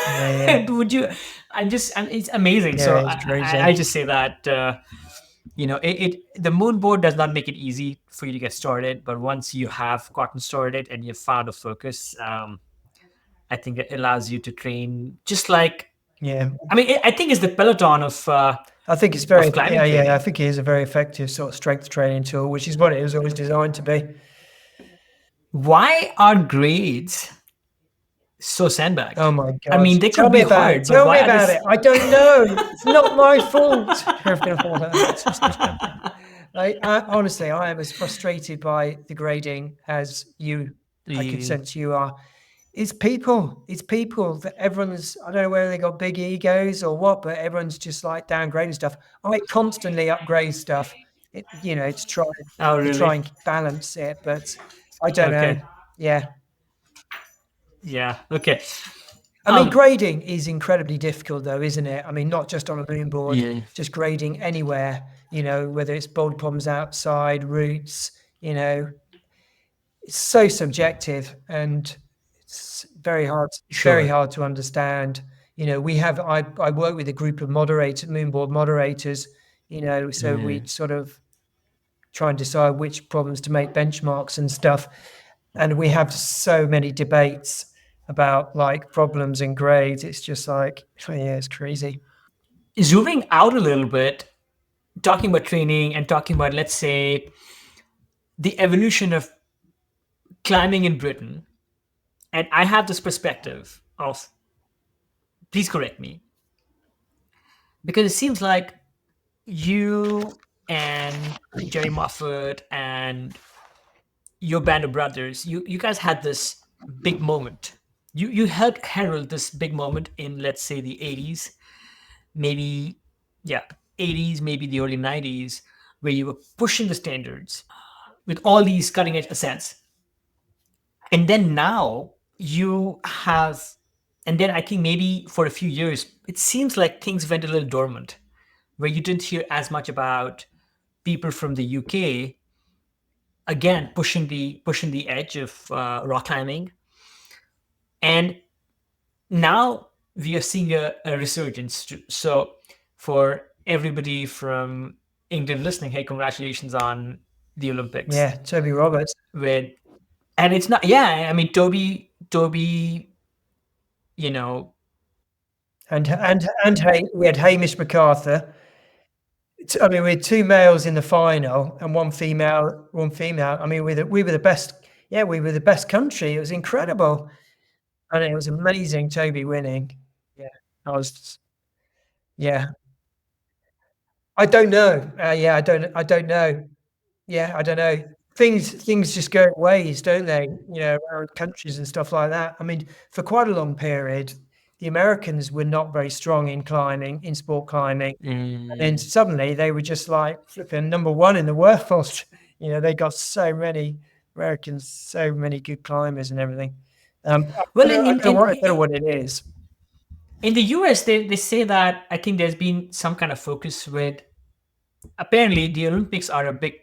Yeah, would you? It's amazing. yeah, So it's I crazy. just say that, the moonboard does not make it easy for you to get started. But once you have gotten started and you've found a focus, I think it allows you to train just like, Yeah, I mean, I think it's the peloton I think it's very, of climbing yeah. I training. think it is a very effective sort of strength training tool, which is what it was always designed to be. Why are grades so Oh sandbagged? my I God. mean, they Tell could me be about it. hard, but Tell me why are about this? it. I don't know. It's not my fault. Honestly, I am as frustrated by the grading as you, I could Yeah. sense you are. It's people. It's people that everyone's. I don't know whether they got big egos or what, but everyone's just like downgrading stuff. I constantly upgrade stuff. To try Oh, to really? try and balance it, but I don't know. Okay. Yeah, Yeah. Okay. I mean, Um. grading is incredibly difficult, though, isn't it? I mean, not just on a moon board, Yeah. just grading anywhere. Whether it's boulder problems outside, routes. It's so subjective, and it's very hard. It's very Sure. hard to understand. I work with a group of moonboard moderators. So we Mm. sort of try and decide which problems to make benchmarks and stuff. And we have so many debates about like problems and grades. It's just like, yeah, it's crazy. Zooming out a little bit, talking about training and talking about, let's say, the evolution of climbing in Britain. And I have this perspective of, please correct me, because it seems like you and Jerry Moffat and your band of brothers, you guys had this big moment. You helped herald this big moment in, let's say, the 80s, maybe, yeah, 80s, maybe the early 90s, where you were pushing the standards with all these cutting edge ascents. And then now you have, and then I think maybe for a few years, it seems like things went a little dormant, where you didn't hear as much about people from the UK again pushing the edge of rock climbing. And now we are seeing a resurgence. So for everybody from England listening, hey, congratulations on the Olympics. Yeah, Toby Roberts With and it's not, yeah, I mean, Toby, you know, and we had Hamish MacArthur. I mean, we had two males in the final and one female. One female. I mean, we were the best. Yeah, we were the best country. It was incredible, and it was amazing. Toby winning. Yeah, I was. Yeah, I don't know. Yeah, I don't know. Yeah, I don't know. Things just go in waves, don't they? Around countries and stuff like that. I mean, for quite a long period, the Americans were not very strong in climbing, in sport climbing. And then mm, suddenly they were just like flipping number one in the world. They got so many Americans, so many good climbers and everything. well, I don't know what it is. in the US, they say that I think there's been some kind of focus with, apparently the Olympics are a big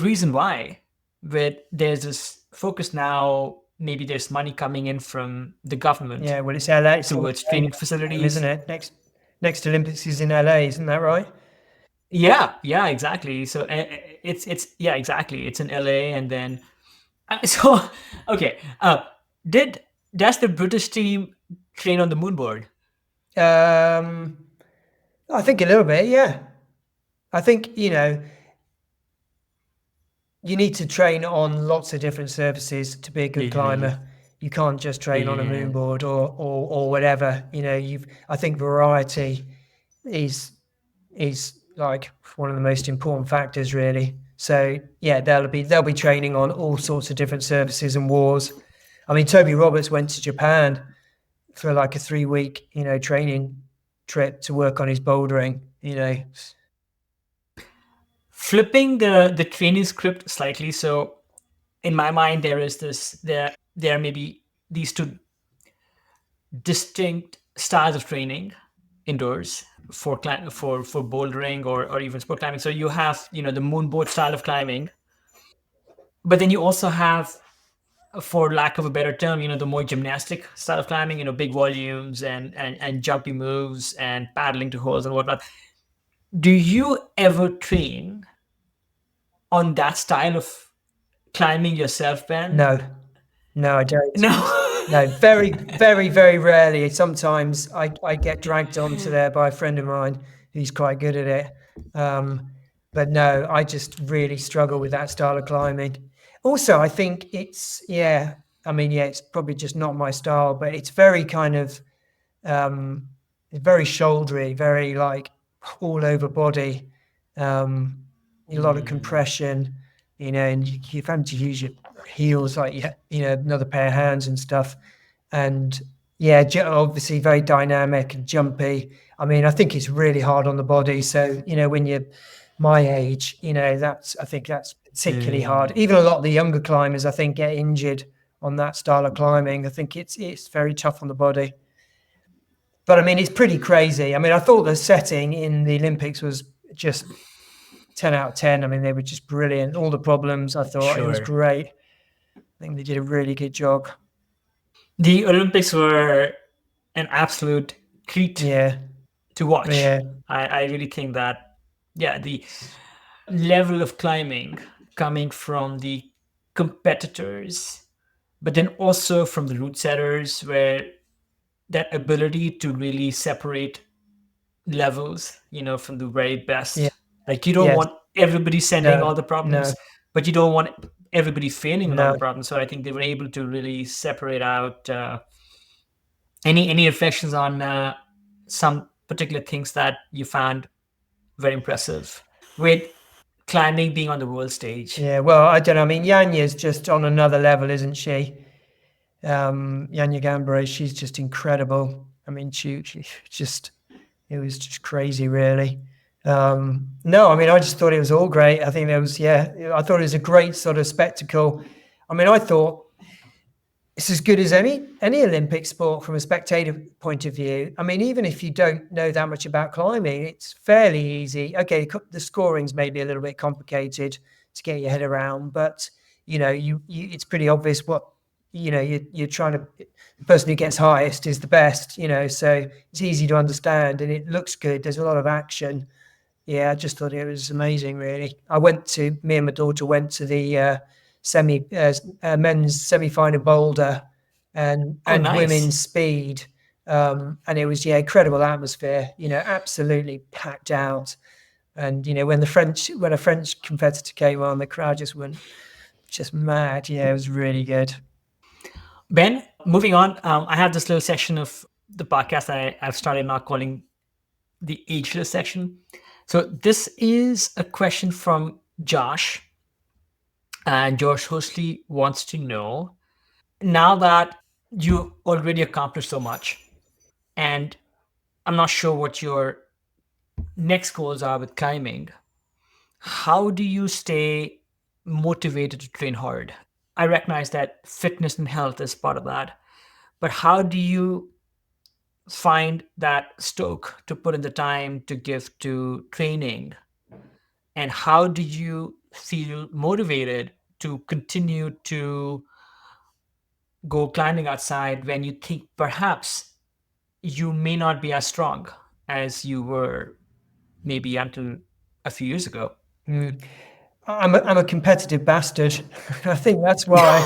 reason why. With there's this focus now, maybe there's money coming in from the government Yeah, well, it's LA, it's all towards LA training next time, isn't facilities. it? Next Olympics is in LA, isn't that right? Yeah, yeah, exactly. So it's yeah, exactly. It's in LA, and then so okay. Did does the British team train on the moonboard? Um, I think a little bit, yeah. I think, you need to train on lots of different surfaces to be a good Yeah, climber. You can't just train on a yeah. moonboard or whatever. I think variety is like one of the most important factors, really. So yeah, they'll be training on all sorts of different surfaces and wars. I mean, Toby Roberts went to Japan for like a 3-week, training trip to work on his bouldering. Flipping the training script slightly. So in my mind, there may be these two distinct styles of training indoors for for bouldering or even sport climbing. So you have the moonboard style of climbing, but then you also have, for lack of a better term, the more gymnastic style of climbing, big volumes and jumpy moves and paddling to holes and whatnot. Do you ever train on that style of climbing yourself, Ben? No, no, I don't. No. No, very, very, very rarely. Sometimes I get dragged onto there by a friend of mine who's quite good at it. But no, I just really struggle with that style of climbing. Also, I think yeah, I mean, yeah, it's probably just not my style, but it's very kind of, um, it's very shouldery, very like all over body, um, a lot of Mm. compression, and you've had to use heels, like another pair of hands and stuff. And yeah, obviously very dynamic and jumpy. I mean, I think it's really hard on the body. So when you're my age, I think that's particularly hard. Mm, Even a lot of the younger climbers, I think, get injured on that style of climbing. I think it's very tough on the body. But I mean, it's pretty crazy. I mean, I thought the setting in the Olympics was just 10 out of 10. I mean, they were just brilliant. All the problems, I thought it was sure. great. I think they did a really good job. The Olympics were an absolute treat Yeah, to watch. yeah, I really think that, yeah, the level of climbing coming from the competitors, but then also from the route setters, where that ability to really separate levels, from the very yeah, best. Like, you don't yes. want everybody sending all No, the no, problems, but you don't want everybody failing on all the no. problems. So I think they were able to really separate out any reflections on some particular things that you found very impressive with climbing being on the world stage. Yeah, well, I don't know. I mean, Yanya's just on another level, isn't she? Yanya Gambare, she's just incredible. I mean, she just, it was just crazy, really. No, I mean, I just thought it was all great. I think there was, I thought it was a great sort of spectacle. I mean, I thought it's as good as any Olympic sport from a spectator point of view. I mean, even if you don't know that much about climbing, it's fairly easy. Okay, the scoring's maybe a little bit complicated to get your head around, but it's pretty obvious what you're trying to. The person who gets highest is the best. So it's easy to understand and it looks good. There's a lot of action. Yeah, I just thought it was amazing. Really, me and my daughter went to the men's semi-final boulder Oh, and nice. women's speed, and it was incredible atmosphere. Absolutely packed out. And when a French competitor came on, the crowd just went just mad. Yeah, it was really good. Ben, moving on, I have this little section of the podcast that I've started now calling the ageless section. So this is a question from Josh, and Josh Hosley wants to know, now that you already accomplished so much, and I'm not sure what your next goals are with climbing, how do you stay motivated to train hard? I recognize that fitness and health is part of that, but how do you find that stoke to put in the time to give to training? And how do you feel motivated to continue to go climbing outside when you think perhaps you may not be as strong as you were maybe until a few years ago? Mm. I'm a competitive bastard. I think that's why.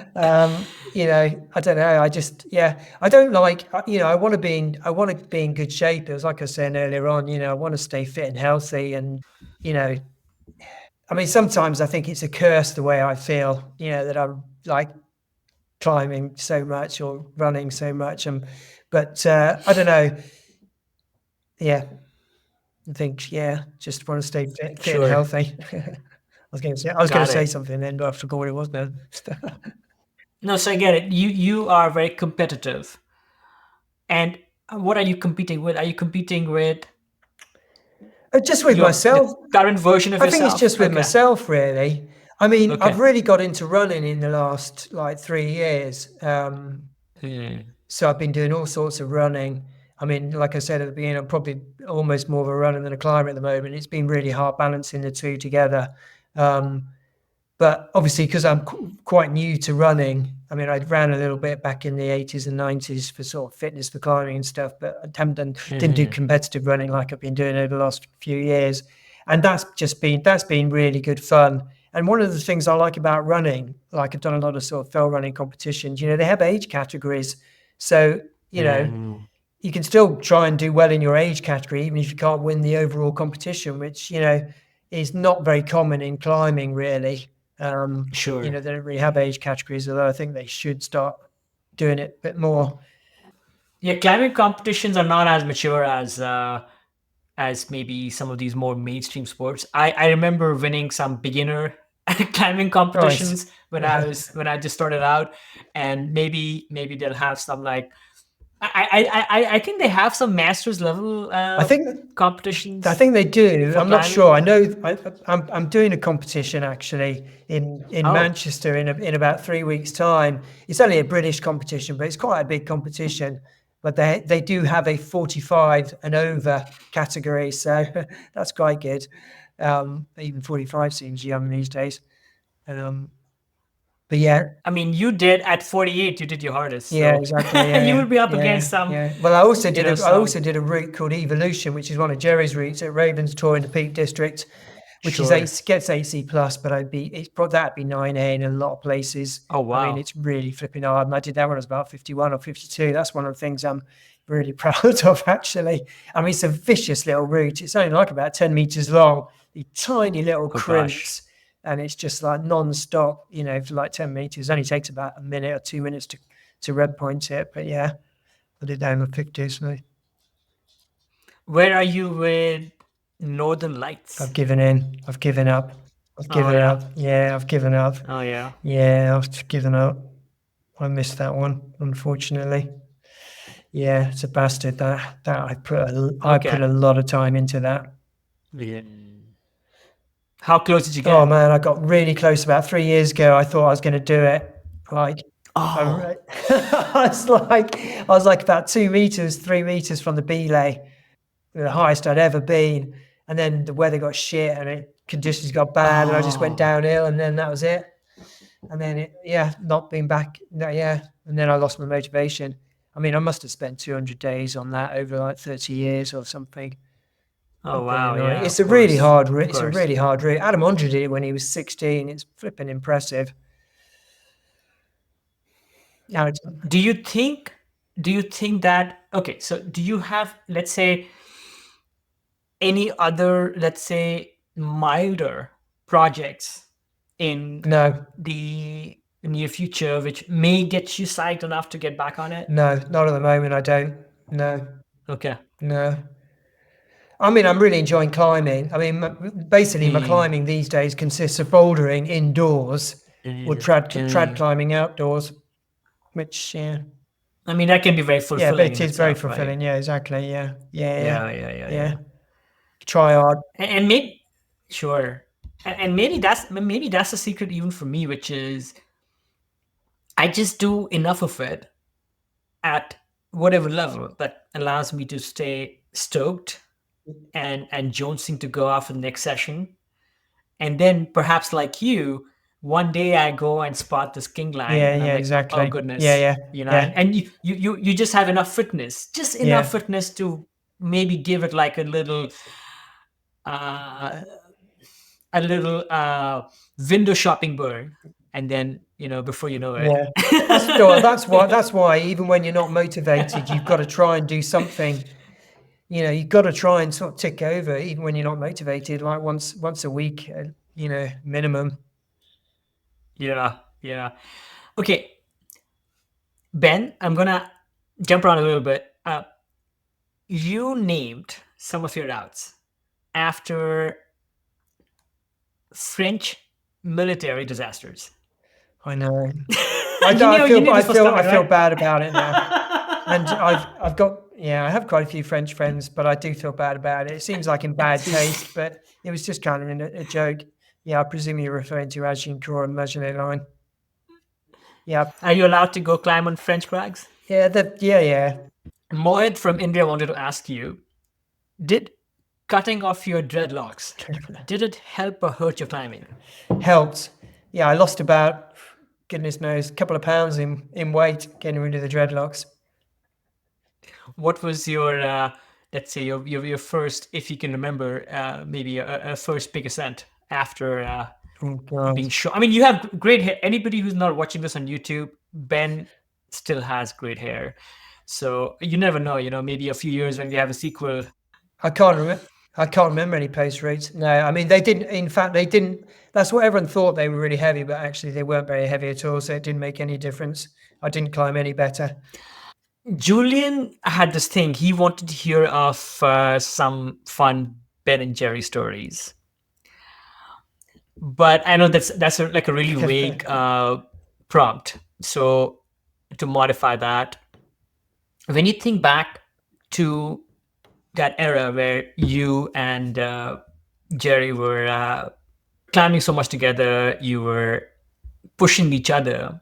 I don't know. I just, I don't like, I want to be in good shape. It was like I was saying earlier on, I want to stay fit and healthy. And, you know, I mean, sometimes I think it's a curse the way I feel, that I'm like climbing so much or running so much. But I don't know. Yeah, I think, just want to stay fit and Sure. healthy. I was going to Got say it. something then, but I forgot what it was now. No, so I get it. You are very competitive. And what are you competing with? Are you competing with Just with the myself. current version of I think it's yourself? just with Okay. myself, really. I mean, I've Okay. really got into running in the last like 3 years. Hmm. So I've been doing all sorts of running. I mean, like I said at the beginning, I'm probably almost more of a runner than a climber at the moment. It's been really hard balancing the two together. Um, But obviously, because I'm quite new to running, I mean, I ran a little bit back in the 80s and 90s for sort of fitness for climbing and stuff, but I didn't do Hmm. competitive running like I've been doing over the last few years. And that's been really good fun. And one of the things I like about running, like I've done a lot of sort of fell running competitions, they have age categories. So, you know, Hmm. you can still try and do well in your age category, even if you can't win the overall competition, which, is not very common in climbing, really. Sure. They don't really have age categories, although I think they should start doing it a bit more. Yeah, climbing competitions are not as mature as maybe some of these more mainstream sports. I remember winning some beginner climbing Nice. competitions when I just started out, and maybe they'll have some like I think they have some masters level I think I competitions think they do. for I'm not sure. climbing. I know I'm doing a competition actually in Oh, Manchester in about 3 weeks' time. It's only a British competition, but it's quite a big competition. But they do have a 45 and over category, so that's quite good. Even 45 seems young these days. Um, but yeah, I mean, you did at 48. You did your hardest, yeah, so exactly. you Yeah, will be up yeah, yeah, against some, yeah. Well, I also you did know, a I also some. did a route called Evolution, which is one of Jerry's routes at Ravens Tour in the Peak District, which is Sure. eight gets 8C plus, but that'd be 9A in a lot of places. Oh I mean, wow. it's really flipping hard, and I did that when I was about 51 or 52. That's one of the things I'm really proud of, actually. I mean, it's a vicious little route. It's only like about 10 meters long. The tiny little Oh gosh. crimps, and it's just like non-stop, for like 10 meters. It only takes about a minute or 2 minutes to red point it. But yeah, I did that in the 50s. So Where are you with Northern I've Lights? given in. I've given up. I've Oh given yeah. up. Yeah, I've given up. Oh yeah. Yeah, I've given up. I missed that one, unfortunately. Yeah, it's a bastard. That I put Okay. a lot of time into that. Yeah. How close did you Oh get? man, I got really close about 3 years ago. I thought I was going to do it. Like, Oh. I, I was like about 2 meters, 3 meters from the belay, the highest I'd ever been. And then the weather got shit and conditions got bad, and I just went Oh. downhill, and then that was it. And then not being back. No, yeah, and then I lost my motivation. I mean, I must have spent 200 days on that over like 30 years or something. Oh Pretty wow. annoying. Yeah. It's Of a really course. hard Of route. It's a course. really hard route. Adam Ondra did it when he was 16. It's flipping impressive. Now it's Do you think? Do you think that? Okay. So, do you have, let's say, any other, let's say, milder projects in no, the near future which may get you psyched enough to get back on it? no, not at the moment. I don't. No, Okay. no. I mean, I'm really enjoying climbing. I mean, basically, my Hmm. climbing these days consists of bouldering indoors or trad climbing outdoors, which I mean, that can be very yeah, but fulfilling it in is very itself, right? fulfilling. Yeah, exactly. Yeah, yeah, yeah, Yeah, yeah, yeah, yeah. yeah. Try hard. And maybe, sure, and maybe that's the secret even for me, which is I just do enough of it at whatever level that allows me to stay stoked and jonesing to go off for the next session. And then perhaps like you, one day I go and spot this king line Yeah, and I'm yeah, like, oh exactly. Yeah, goodness, yeah, yeah, and you just have enough fitness, just enough yeah, fitness to maybe give it like uh, a little window shopping burn, and then before you know it. yeah. That's why even when you're not motivated, you've got to try and do something. You've got to try and sort of tick over even when you're not motivated, like once a week, minimum. Yeah, yeah. Okay, Ben, I'm gonna jump around a little bit. You named some of your routes after French military disasters. I know. You knew this was I coming, feel right? bad about it now. And I've got I have quite a few French friends, but I do feel bad about it. It seems like in bad taste, but it was just kind of a joke. Yeah, I presume you're referring to Agincourt and Maginot Line. Yeah, Are you allowed to go climb on French crags? yeah. Mohit from India wanted to ask you, did cutting off your dreadlocks, did it help or hurt your climbing? Helped. Yeah, I lost about goodness knows a couple of pounds in weight getting rid of the dreadlocks. What was your, let's say, your first, if you can remember, maybe a first big ascent after Oh God. being shot? I mean, you have great hair. Anybody who's not watching this on YouTube, Ben still has great hair. So you never know, maybe a few years when we have a sequel. I can't remember. I can't remember any post routes. No, I mean they didn't. In fact, they didn't. That's what everyone thought, they were really heavy, but actually they weren't very heavy at all. So it didn't make any difference. I didn't climb any better. Julian had this thing. He wanted to hear of some fun Ben and Jerry stories. but I know that's like a really vague prompt. So to modify that, when you think back to that era where you and Jerry were climbing so much together, you were pushing each other.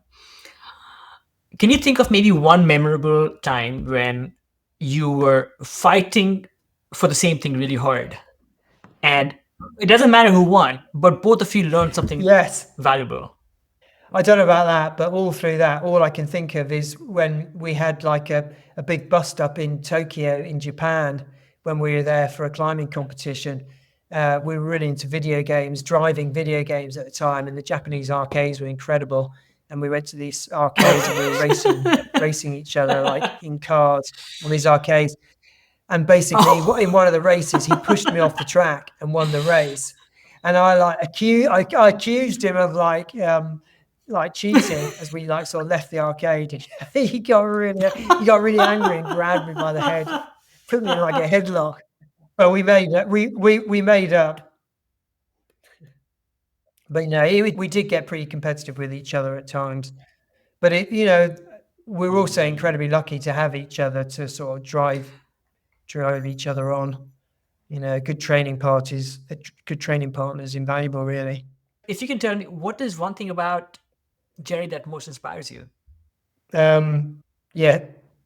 Can you think of maybe one memorable time when you were fighting for the same thing really hard? And it doesn't matter who won, but both of you learned something Yes. valuable. I don't know about that, but all through that, all I can think of is when we had like a big bust up in Tokyo in Japan when we were there for a climbing competition. We were really into video games, driving video games at the time, and the Japanese arcades were incredible. And we went to these arcades and we were racing each other like in cars on these arcades. And basically, Oh, in one of the races, he pushed me off the track and won the race. And I accused him of like cheating as we like sort of left the arcade. And he got really angry and grabbed me by the head, put me in like a headlock. Well, we made it. We made up. But we did get pretty competitive with each other at times. But we're also incredibly lucky to have each other to sort of drive each other on. Good training partners invaluable, really. if you can tell me, what is one thing about Jerry that most inspires you? Yeah,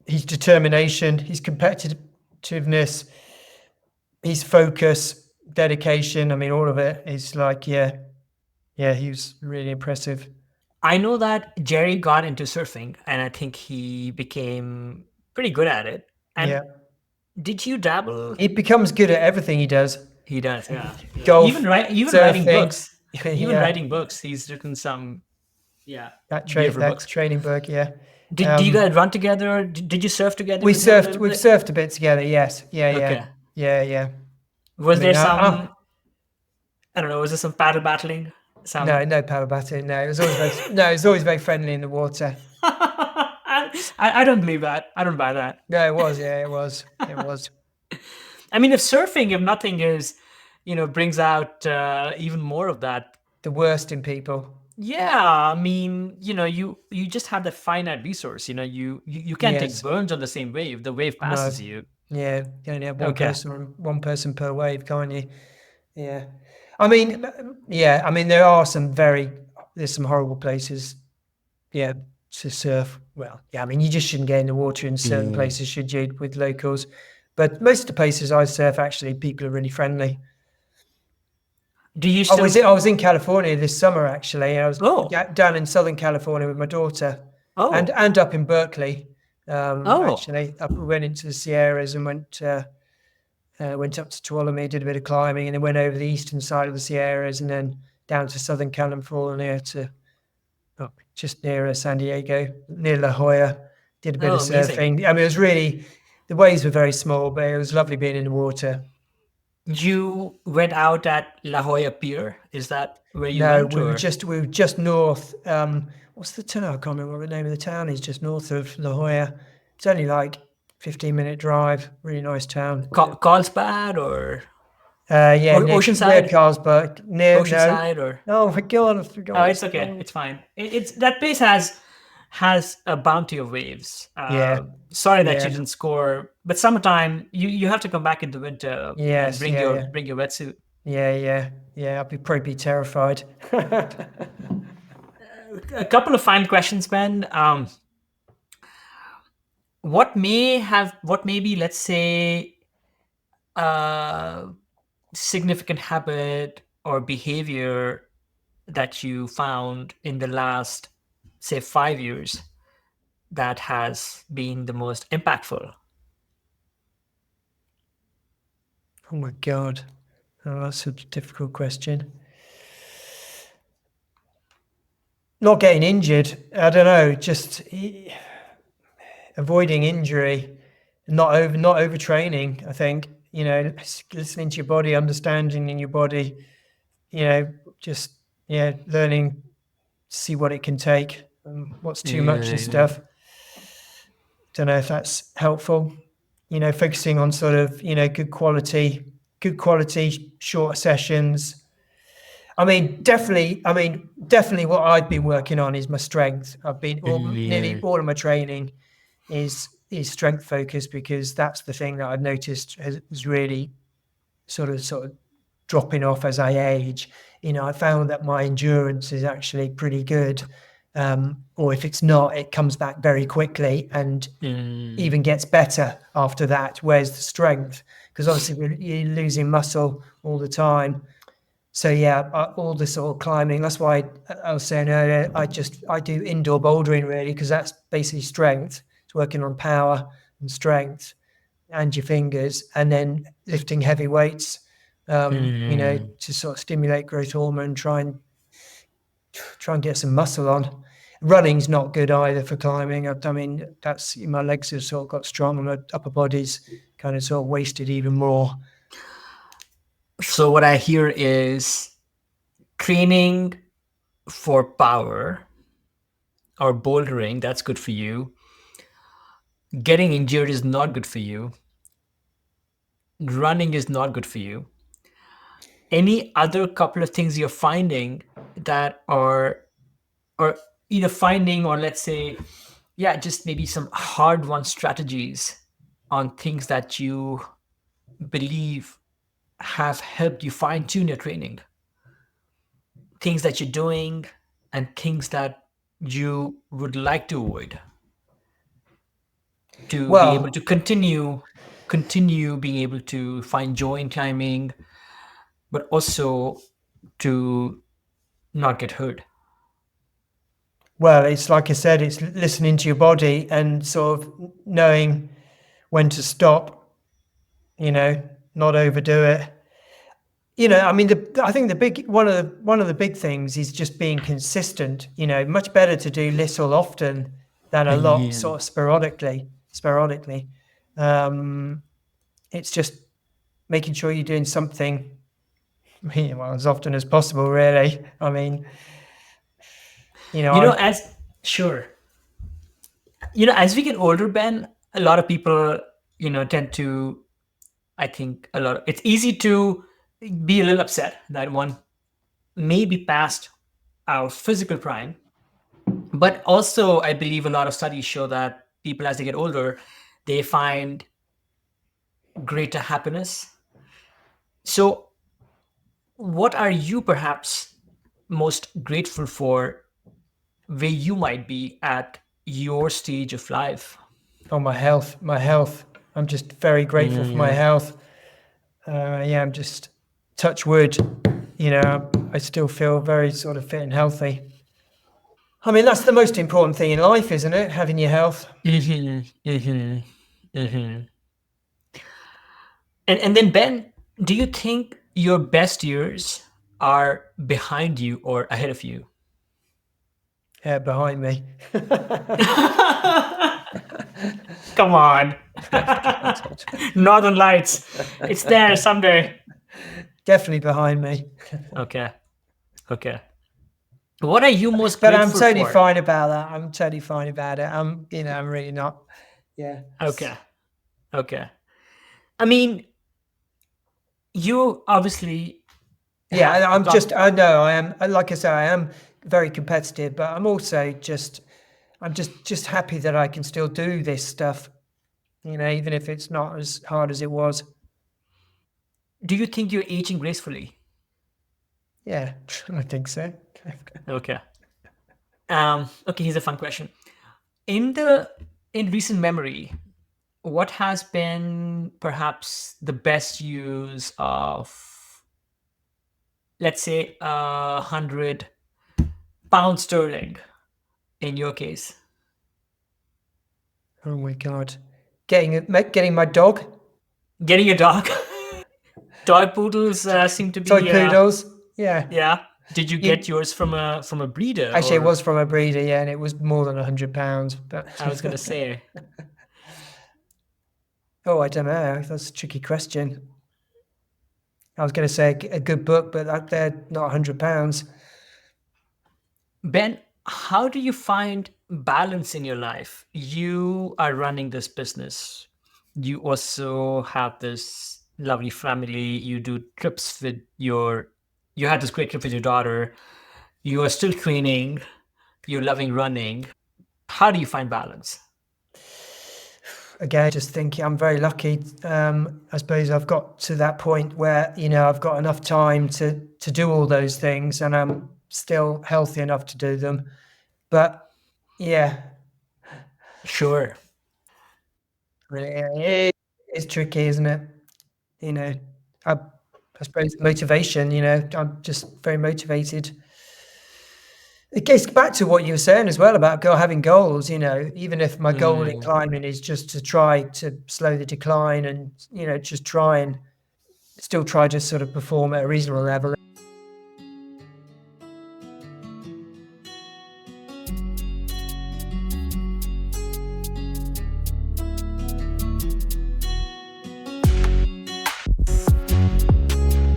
his determination, his competitiveness, his focus, dedication. I mean, all of it is like, yeah, he was really impressive. I know that Jerry got into surfing, and I think he became pretty good at it. And Yeah, did you dabble? he becomes good at everything he does. He does, yeah. Golf, Even writing surfing. books. Even Yeah, writing books. He's written some, beautiful that books. training book. Yeah. Do you guys run together? Did you surf together? We with him a surfed. little We've bit? surfed a bit together. Yes. Okay. Yeah. Was I mean, there some? I don't know. Was there some paddle battling? Some. no paddle batting. No, it was always very friendly in the water. I don't believe that. I don't buy that. No, it was. Yeah, it was. It was. I mean, if surfing, if nothing is, brings out even more of that. The worst in people. Yeah, I mean, you just have that finite resource. You can't take Yes. burns on the same wave. The wave No. passes you. Yeah, you only have one Okay. person per wave, can't you? Yeah. I mean, there's some horrible places, yeah, to surf. Well, yeah, I mean, you just shouldn't get in the water in certain places, should you, with locals? But most of the places I surf, actually, people are really friendly. Do you I still? was in California this summer, actually. I was Oh. down in Southern California with my daughter, Oh. and up in Berkeley. Oh. Actually, we went into the Sierras and went up to Tuolumne, did a bit of climbing, and then went over the eastern side of the Sierras and then down to Southern California just near San Diego, near La Jolla. Did a bit Oh, of amazing. surfing. I mean, it was really, the waves were very small, but it was lovely being in the water. You went out at La Jolla Pier. Is that where you No, went? we were just north. What's the town? I can't remember what the name of the town is. Just north of La Jolla. It's only like 15-minute drive. Really nice town. Carlsbad or Yeah, near Oceanside? Carlsbad. Near Oceanside or? No, my God, I forgot. Oh, it's okay. It's fine. It's that place has a bounty of waves. Yeah. Sorry that Yeah. you didn't score, but summertime you have to come back in the winter. Yes, And yeah. bring your wetsuit. Yeah. I'd probably be terrified. A couple of fine questions, Ben. What may be, let's say, a significant habit or behavior that you found in the last, say, 5 years that has been the most impactful? Oh my God. Oh, that's a difficult question. Not getting injured. I don't know. Just avoiding injury, not overtraining. I think listening to your body, understanding in your body. Just learning to see what it can take, what's too much and stuff. Don't know if that's helpful. Focusing on sort of good quality short sessions. Definitely what I've been working on is my strength. Nearly Yeah. all of my training is strength focused, because that's the thing that I've noticed has really sort of dropping off as I age. I found that my endurance is actually pretty good, or if it's not, it comes back very quickly and Mm. even gets better after that. Whereas the strength, because obviously you're losing muscle all the time. So yeah, all the sort of climbing. That's why I was saying earlier, I do indoor bouldering really, because that's basically strength. It's working on power and strength and your fingers, and then lifting heavy weights. Mm. To sort of stimulate growth hormone, try and get some muscle on. Running's not good either for climbing. That's my legs have sort of got strong, and my upper body's kind of sort of wasted even more. So what I hear is training for power or bouldering, that's good for you. Getting injured is not good for you. Running is not good for you. Any other couple of things you're finding that are, or either finding, or let's say, yeah, just maybe some hard won strategies on things that you believe have helped you fine tune your training, things that you're doing and things that you would like to avoid to be able Well, to continue being able to find joy in climbing, but also to not get hurt. Well, it's like I said, it's listening to your body and sort of knowing when to stop, not overdo it. I think the big one of the big things is just being consistent. Much better to do little often than a lot Yeah. sort of sporadically. Sporadically, um, it's just making sure you're doing something, well, as often as possible. Really, I As sure, as we get older, Ben, a lot of people, tend to, I think it's easy to be a little upset that one may be past our physical prime. But also, I believe a lot of studies show that people, as they get older, they find greater happiness. So, what are you perhaps most grateful for where you might be at your stage of life? Oh, my health. I'm just very grateful for my Mm. health. Yeah, I'm just touch wood. I still feel very sort of fit and healthy. That's the most important thing in life, isn't it? Having your health. Mhm, mhm, mhm. And then, Ben, do you think your best years are behind you or ahead of you? Behind me. Come on. Northern Lights. It's there someday. Definitely behind me. Okay. Okay. What are you most But I'm grateful totally for? fine about that. I'm totally fine about it. I'm really not. Yeah. Okay. Okay. I mean, you obviously Yeah, have got. I know I am, like I say, I am very competitive, but I'm just happy that I can still do this stuff, even if it's not as hard as it was. Do you think you're aging gracefully? Yeah, I think so. Okay. Okay, here's a fun question. In the in recent memory, what has been perhaps the best use of, let's say, 100 pound sterling in your case? Oh my God. Getting my dog, Getting a dog. Toy poodles seem to toy be. poodles. Yeah. Yeah. Did you get You yours from a breeder, Actually, it or? was from a breeder, yeah, and it was more than £100. But I was gonna say. oh, I don't know. That's a tricky question. I was going to say a good book, but they're not £100. Ben, how do you find balance in your life? You are running this business. You also have this lovely family. You do trips with your you had this great trip with your daughter, you are still training, you're loving running. How do you find balance? Again, just thinking I'm very lucky. I suppose I've got to that point where, I've got enough time to do all those things, and I'm still healthy enough to do them. But yeah, Sure. it's tricky, isn't it? I suppose motivation, I'm just very motivated. It gets back to what you were saying as well about having goals, even if my goal in climbing is just to try to slow the decline and, just try and still try to sort of perform at a reasonable level.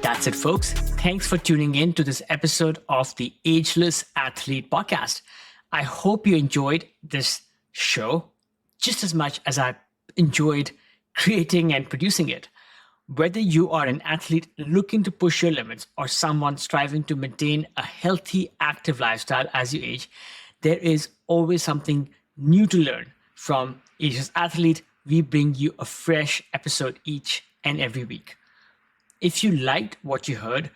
That's it, folks. Thanks for tuning in to this episode of the Ageless Athlete Podcast. I hope you enjoyed this show just as much as I enjoyed creating and producing it. Whether you are an athlete looking to push your limits or someone striving to maintain a healthy, active lifestyle as you age, there is always something new to learn. From Ageless Athlete, we bring you a fresh episode each and every week. If you liked what you heard,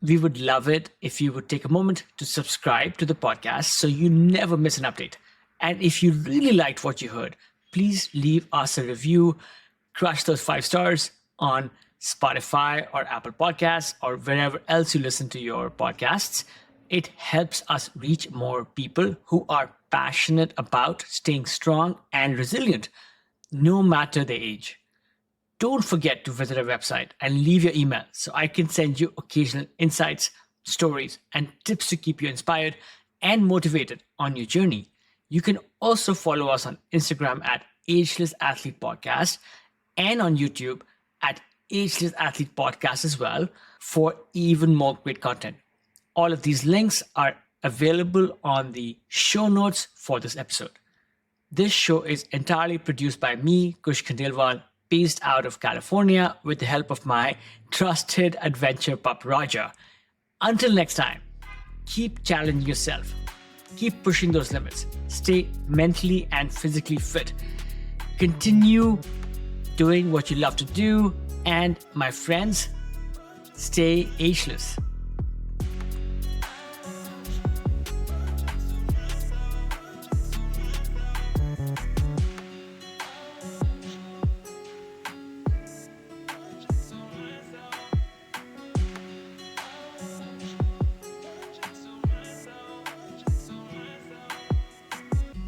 we would love it if you would take a moment to subscribe to the podcast so you never miss an update. And if you really liked what you heard, please leave us a review, crush those 5 stars on Spotify or Apple Podcasts or wherever else you listen to your podcasts. It helps us reach more people who are passionate about staying strong and resilient, no matter their age. Don't forget to visit our website and leave your email so I can send you occasional insights, stories, and tips to keep you inspired and motivated on your journey. You can also follow us on Instagram at Ageless Athlete Podcast and on YouTube at Ageless Athlete Podcast as well for even more great content. All of these links are available on the show notes for this episode. This show is entirely produced by me, Kush Khandelwal, based out of California with the help of my trusted adventure pup Roger. Until next time, keep challenging yourself, keep pushing those limits, stay mentally and physically fit, continue doing what you love to do, and my friends, stay ageless.